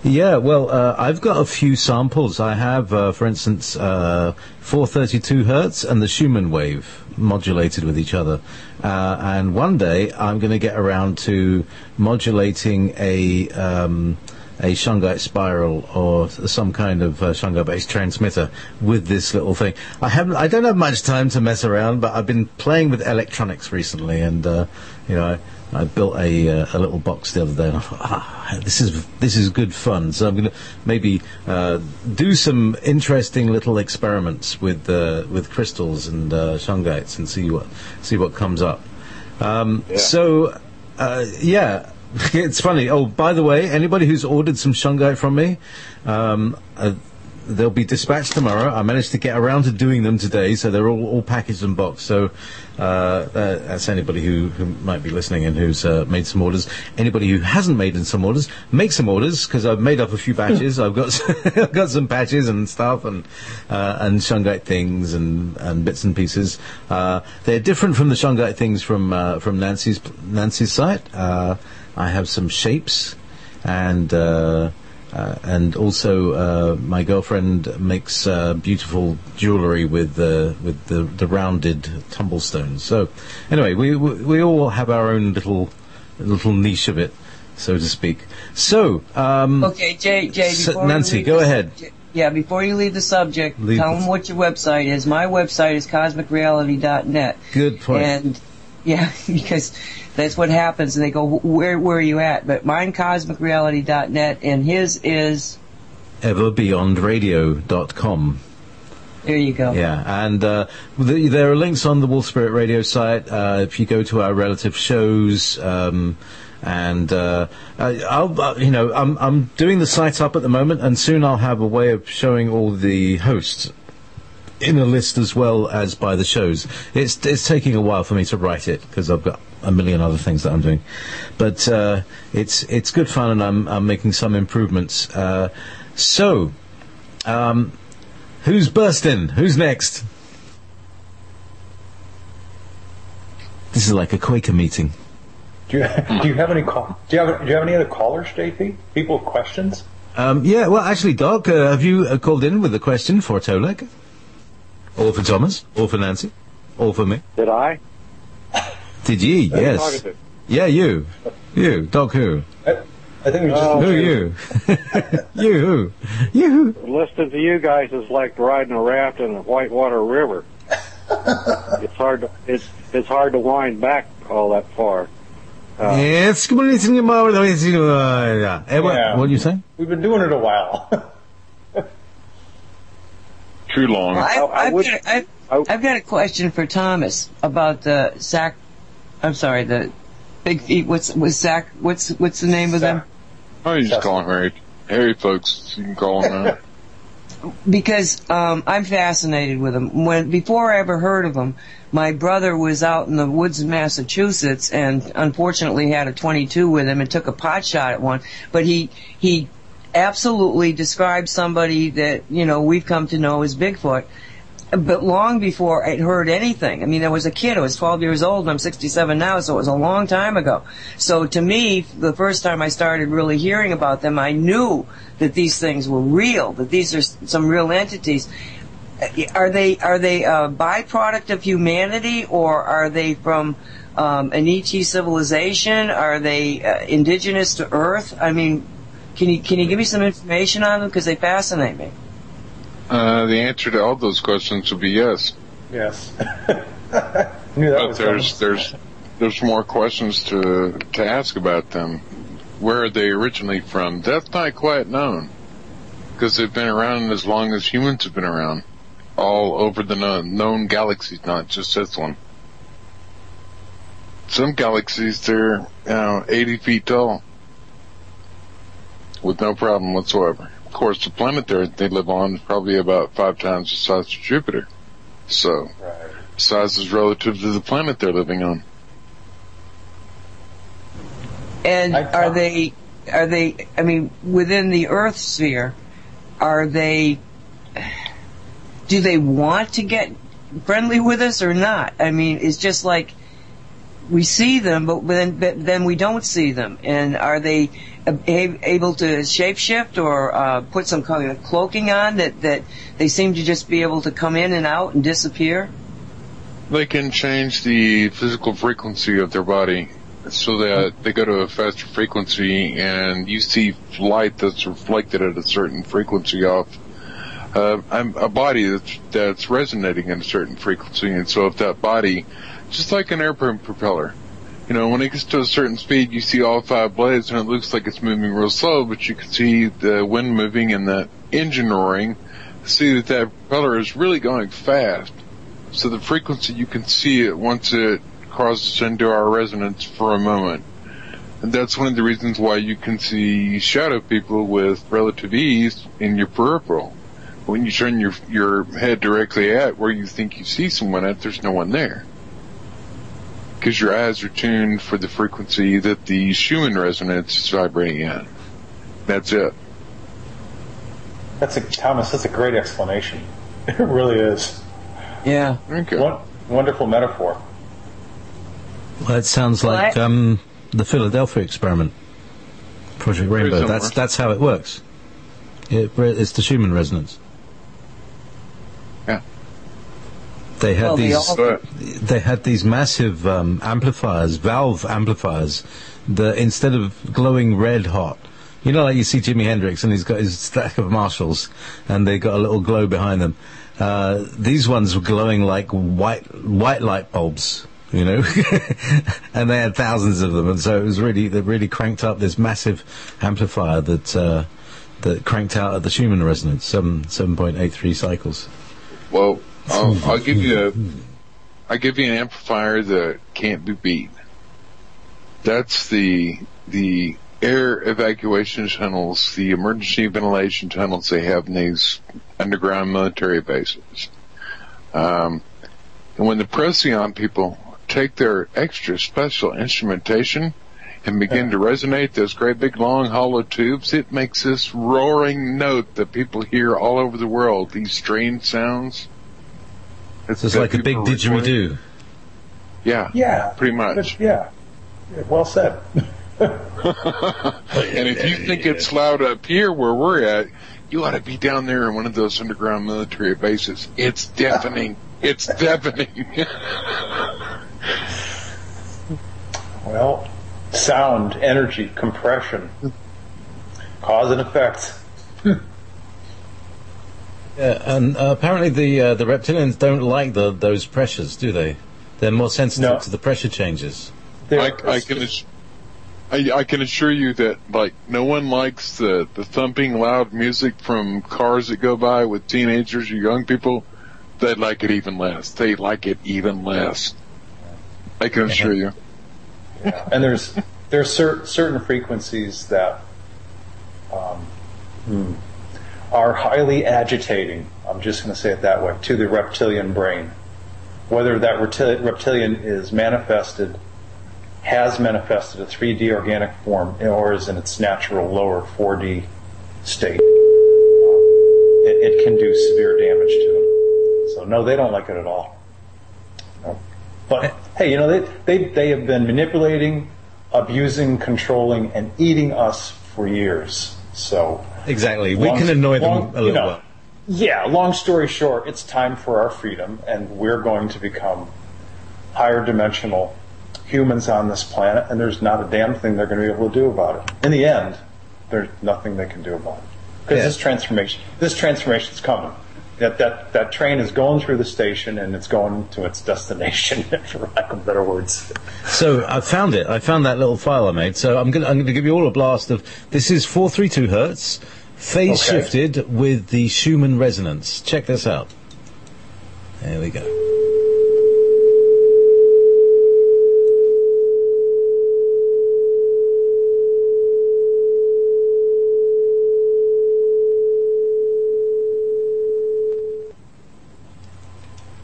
Yeah, well, I've got a few samples. I have, for instance, 432 hertz and the Schumann wave modulated with each other. And one day I'm going to get around to modulating a shungite spiral or some kind of shungite-based transmitter with this little thing. I don't have much time to mess around, but I've been playing with electronics recently, and I built a little box the other day, and I thought, this is good fun. So I'm going to maybe do some interesting little experiments with crystals and shungites and see what comes up. So it's funny. Oh, by the way, anybody who's ordered some shungite from me, they'll be dispatched tomorrow. I managed to get around to doing them today, so they're all packaged and boxed. So that's anybody who might be listening and who's made some orders. Anybody who hasn't made some orders, make some orders, because I've made up a few batches. I've got I've got some patches and stuff and shungite things and bits and pieces. They're different from the shungite things from Nancy's site. I have some shapes, and also my girlfriend makes beautiful jewellery with the rounded tumblestones. So anyway, we all have our own little niche of it, so to speak. So okay, Jay, Nancy, go ahead. Yeah, before you leave the subject, tell them what your website is. My website is cosmicreality.net. Good point. And yeah, because that's what happens, and they go, where are you at? But mine, cosmicreality.net, and his is everbeyondradio.com. There you go. Yeah, and there are links on the Wolf Spirit Radio site. If you go to our relative shows, I'm doing the site up at the moment, and soon I'll have a way of showing all the hosts in a list as well as by the shows. It's taking a while for me to write it because I've got a million other things that I'm doing, but it's good fun, and I'm making some improvements. Who's bursting? Who's next? This is like a Quaker meeting. Do you have any do you have any other callers, Jaypee? People with questions? Yeah. Well, actually, Doc, have you called in with a question for Tolec? Or for Thomas, or for Nancy, or for me? Did I? Did ye? Yes. Yeah, you. You, Doc who? I think we just... Who you? You who? You. Listening to you guys is like riding a raft in the Whitewater River. It's hard to wind back all that far. What are you saying? We've been doing it a while. Too long. Well, I've got a question for Thomas about the the big feet. What's the name of them? Oh, you just call them hairy folks. You can call them that. Because I'm fascinated with them. Before I ever heard of them, my brother was out in the woods in Massachusetts and unfortunately had a .22 with him and took a pot shot at one. But he absolutely described somebody that we've come to know as Bigfoot. But long before I'd heard anything. I mean, there was a kid who was 12 years old, and I'm 67 now, so it was a long time ago. So to me, the first time I started really hearing about them, I knew that these things were real, that these are some real entities. Are they a byproduct of humanity, or are they from an ET civilization? Are they indigenous to Earth? I mean, can you give me some information on them, because they fascinate me? The answer to all those questions would be yes. Yes. But there's more questions to ask about them. Where are they originally from? That's not quite known, because they've been around as long as humans have been around, all over the known galaxies, not just this one. Some galaxies, they're 80 feet tall with no problem whatsoever. Of course, the planet they live on is probably about 5 times the size of Jupiter. So, size is relative to the planet they're living on. And are they, I mean, within the Earth sphere, do they want to get friendly with us or not? I mean, it's just like we see them, but then we don't see them. And are they able to shapeshift or put some kind of cloaking on that they seem to just be able to come in and out and disappear? They can change the physical frequency of their body so that they go to a faster frequency, and you see light that's reflected at a certain frequency off a body that's resonating at a certain frequency. And so if that body, just like an airplane propeller, when it gets to a certain speed, you see all 5 blades, and it looks like it's moving real slow, but you can see the wind moving and the engine roaring, see that propeller is really going fast. So the frequency, you can see it once it crosses into our resonance for a moment. And that's one of the reasons why you can see shadow people with relative ease in your peripheral. When you turn your head directly at where you think you see someone at, there's no one there. Because your eyes are tuned for the frequency that the Schumann resonance is vibrating in. That's it. Thomas, that's a great explanation. It really is. Yeah. Okay. Wonderful metaphor. Well, it sounds like the Philadelphia experiment, Project Rainbow. That's how it works. It's the Schumann resonance. Yeah. They had these massive amplifiers, valve amplifiers, that instead of glowing red hot, like you see Jimi Hendrix and he's got his stack of Marshalls and they got a little glow behind them. These ones were glowing like white light bulbs, and they had thousands of them, and so it was they really cranked up this massive amplifier that cranked out at the Schumann resonance, 7.83 cycles. Well, I'll give you an amplifier that can't be beat. That's the air evacuation tunnels, the emergency ventilation tunnels they have in these underground military bases. And when the Procyon people take their extra special instrumentation and begin to resonate those great big long hollow tubes, it makes this roaring note that people hear all over the world, these strange sounds. It's like a big didgeridoo. Yeah, pretty much. Yeah, well said. And if you think it's loud up here where we're at, you ought to be down there in one of those underground military bases. It's deafening. It's deafening. Well, sound, energy, compression, cause and effect. Yeah, and apparently the reptilians don't like those pressures, do they? They're more sensitive to the pressure changes. I can assure you that, no one likes the thumping loud music from cars that go by with teenagers or young people. They'd like it even less. They like it even less. I can assure you. Yeah. And there's certain frequencies that are highly agitating, I'm just going to say it that way, to the reptilian brain. Whether that reptilian has manifested a 3D organic form or is in its natural lower 4D state, it can do severe damage to them. So no, they don't like it at all. No. But hey, they have been manipulating, abusing, controlling, and eating us for years. So exactly, we can annoy them a little while. Yeah, long story short, it's time for our freedom, and we're going to become higher dimensional humans on this planet, and there's not a damn thing they're going to be able to do about it. In the end, there's nothing they can do about it. Because this transformation is coming. That train is going through the station, and it's going to its destination, for lack of better words. So I found it. I found that little file I made. So I'm going to give you all a blast of. This is 432 hertz, phase shifted with the Schumann resonance. Check this out. There we go.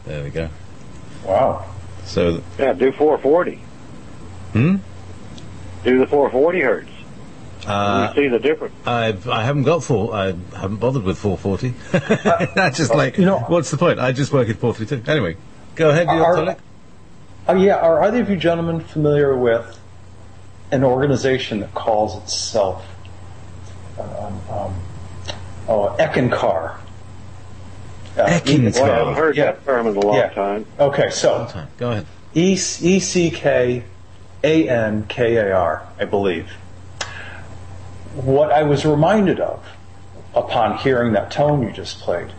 There we go. Wow. So do 440. Do the 440 hertz. You see the difference. I haven't bothered with 440. I just what's the point? I just work at 432. Anyway, go ahead, Tolec. Are either of you gentlemen familiar with an organization that calls itself Ekankar. Ekankar. Well, I haven't heard that term in a long time. Okay, so go ahead. ECKANKAR, I believe. What I was reminded of upon hearing that tone you just played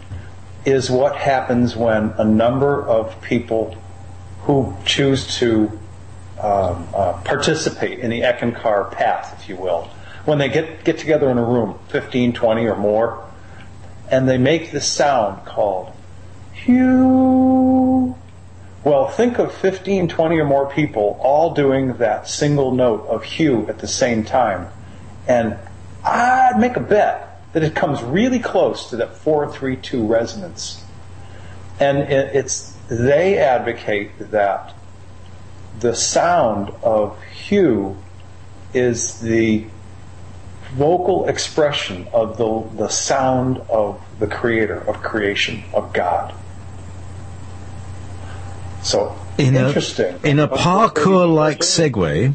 is what happens when a number of people who choose to participate in the Ekankar path, if you will, when they get together in a room, 15, 20 or more, and they make this sound called Hugh. Well, think of 15, 20 or more people all doing that single note of Hugh at the same time, and I'd make a bet that it comes really close to that 4-3-2 resonance. And they advocate that the sound of Hugh is the vocal expression of the sound of the Creator, of creation, of God. So, interesting. In a parkour-like segue,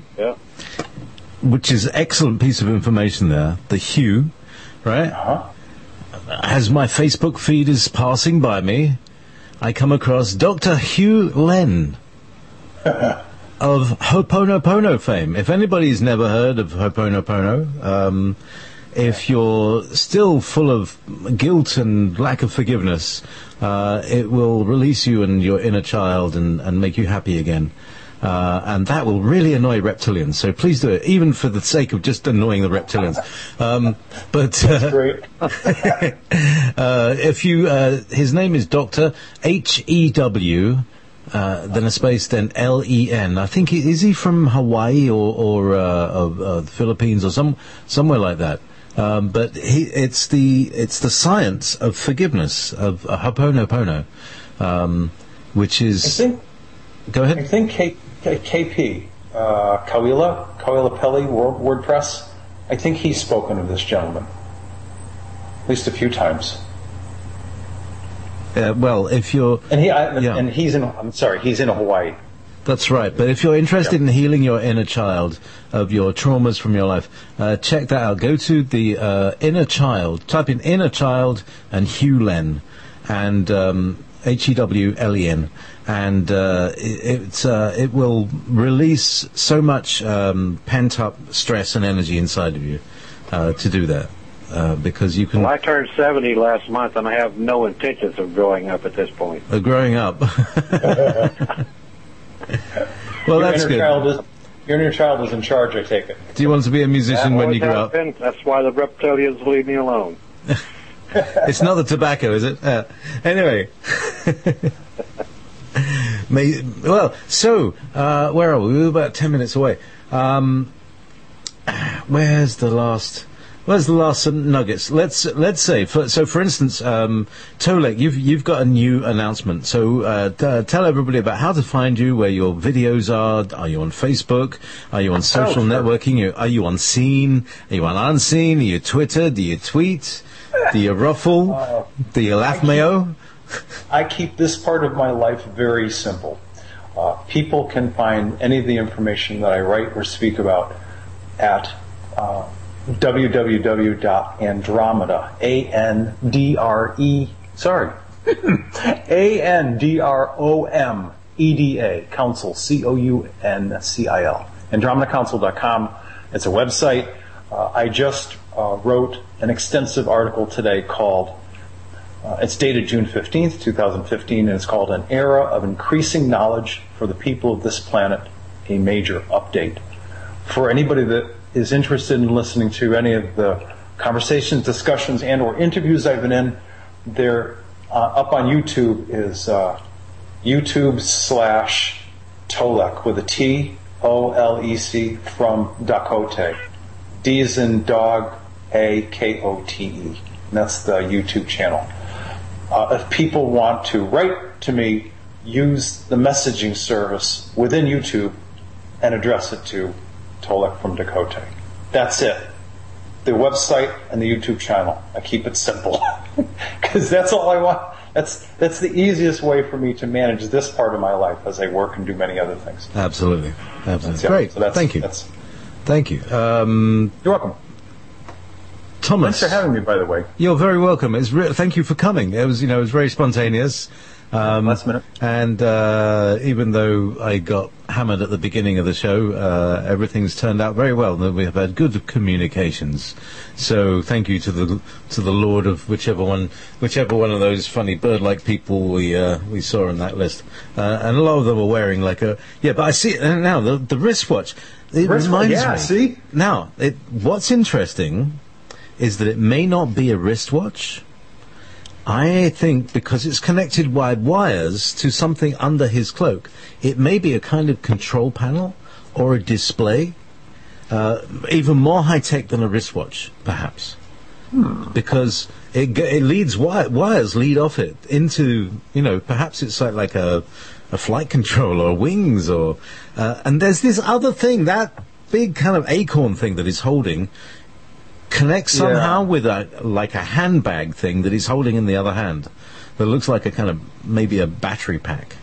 which is an excellent piece of information there, the Hugh, right? As my Facebook feed is passing by me, I come across Dr. Hugh Len of Ho'oponopono fame. If anybody's never heard of Ho'oponopono, if you're still full of guilt and lack of forgiveness, it will release you and your inner child and make you happy again. And that will really annoy reptilians. So please do it, even for the sake of just annoying the reptilians. If you, his name is Dr. H-E-W, then a space, then L-E-N. I think is he from Hawaii or the Philippines or somewhere like that. But it's the science of forgiveness, of Ho'oponopono, which is. Go ahead. I think KP, Kawila Peli, WordPress, I think he's spoken of this gentleman at least a few times. Well, if you're and he's in Hawaii. That's right. But if you're interested in healing your inner child of your traumas from your life, check that out. Go to the inner child. Type in inner child and Hugh Len and H-E-W-L-E-N. And it will release so much pent-up stress and energy inside of you to do that, because you can. Well, I turned 70 last month, and I have no intentions of growing up at this point. Growing up. Well, that's good. Your inner child is in charge, I take it. Do you want to be a musician when you grow up? That's why the reptilians leave me alone. It's not the tobacco, is it? Anyway. Where are we? We were about 10 minutes away. Where's the last nuggets? Let's say, for instance, Tolec, you've got a new announcement. So tell everybody about how to find you, where your videos are. Are you on Facebook? Are you on social networking? Are you on Scene? Are you on Unseen? Are you Twitter? Do you tweet? Do you ruffle? Do you laugh mayo? I keep this part of my life very simple. People can find any of the information that I write or speak about at www.andromeda, ANDROMEDA, Council, COUNCIL, AndromedaCouncil.com. It's a website. I just wrote an extensive article today called it's dated June 15th, 2015, and it's called An Era of Increasing Knowledge for the People of This Planet, a Major Update. For anybody that is interested in listening to any of the conversations, discussions, and or interviews I've been in, they're up on YouTube is YouTube/Tolec with a T-O-L-E-C from Dakota. D is in dog, A-K-O-T-E. And that's the YouTube channel. If people want to write to me, use the messaging service within YouTube and address it to Tolec from Dakota. That's it. The website and the YouTube channel. I keep it simple because that's all I want. That's the easiest way for me to manage this part of my life as I work and do many other things. Absolutely. Great. So Thank you. Thank you. You're welcome. Thomas. Thanks for having me, by the way. You're very welcome. Thank you for coming. It was very spontaneous. Last minute. And even though I got hammered at the beginning of the show, everything's turned out very well. We have had good communications. So thank you to the Lord of whichever one of those funny bird-like people we saw on that list. And a lot of them were wearing but I see it now. The wristwatch. It reminds me. See? Now, what's interesting is that it may not be a wristwatch. I think because it's connected by wires to something under his cloak, it may be a kind of control panel or a display, even more high-tech than a wristwatch, perhaps. Because it leads wires lead off it into, perhaps it's like a flight control or wings or... and there's this other thing, that big kind of acorn thing that he's holding connects somehow with a handbag thing that he's holding in the other hand that looks like a kind of maybe a battery pack.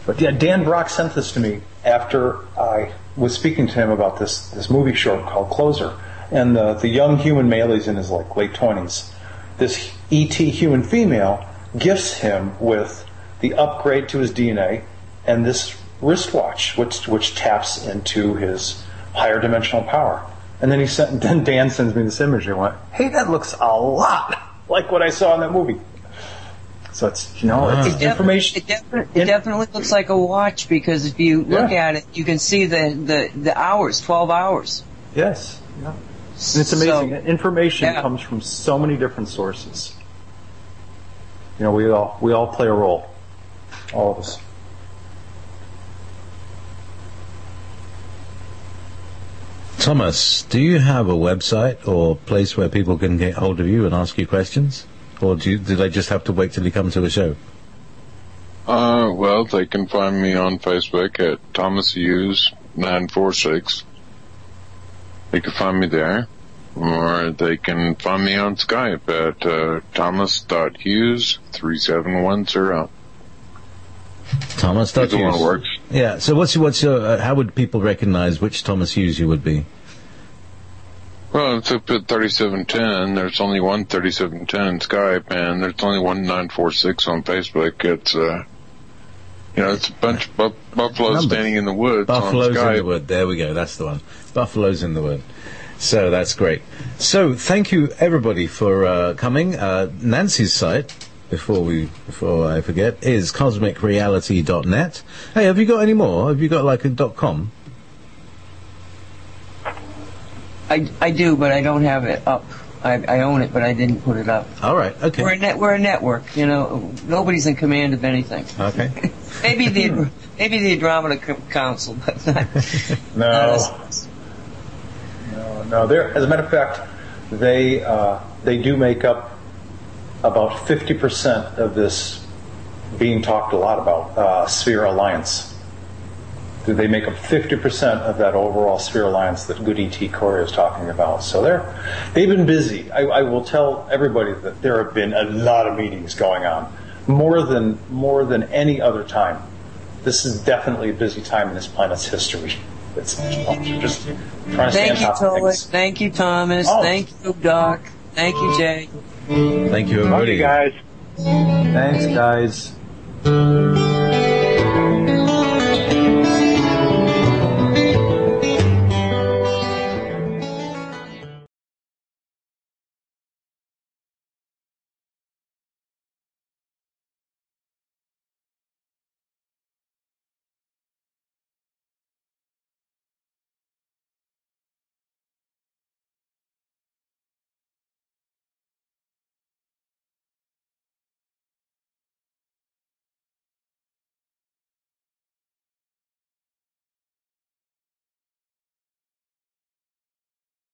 But yeah, Dan Brock sent this to me after I was speaking to him about this movie short called Closer. And the young human male, he's in his late 20s. This E.T. human female gifts him with the upgrade to his DNA and this wristwatch, which taps into his higher dimensional power. And then then Dan sends me this image and I went, hey, that looks a lot like what I saw in that movie. So it's, it's information. It definitely looks like a watch because if you look at it, you can see the hours, 12 hours. Yes. Yeah. And it's amazing. Information comes from so many different sources. We all play a role. All of us. Thomas, do you have a website or place where people can get hold of you and ask you questions? Or do they just have to wait till you come to a show? Well, they can find me on Facebook at Thomas Hughes 946. They can find me there. Or they can find me on Skype at Thomas.Hughes3710. Thomas.Hughes. Either one works. Yeah, so what's your how would people recognize which Thomas Hughes you would be? Well, it's up at 3710. There's only one 3710 in Skype, and there's only one 946 on Facebook. It's, it's a bunch of buffaloes standing in the woods. Buffaloes on Skype. in the wood. There we go. That's the one. Buffaloes in the wood. So that's great. So thank you everybody for coming. Nancy's site, before I forget, is cosmicreality.net. Hey, have you got any more? Have you got like a .com? I do, but I don't have it up. I own it, but I didn't put it up. All right, okay. We're a network. Nobody's in command of anything. Okay. maybe the Andromeda Council, but no. They're, as a matter of fact, they do make up about 50% of this being talked a lot about Sphere Alliance. They make up 50% of that overall Sphere Alliance that good E.T. Corey is talking about. So they've been busy. I will tell everybody that there have been a lot of meetings going on, more than any other time. This is definitely a busy time in this planet's history. It's just trying to stay on top of things. Thank you, Thomas. Oh. Thank you, Doc. Thank you, Jay. Thank you, everybody. Love you guys. Thanks, guys.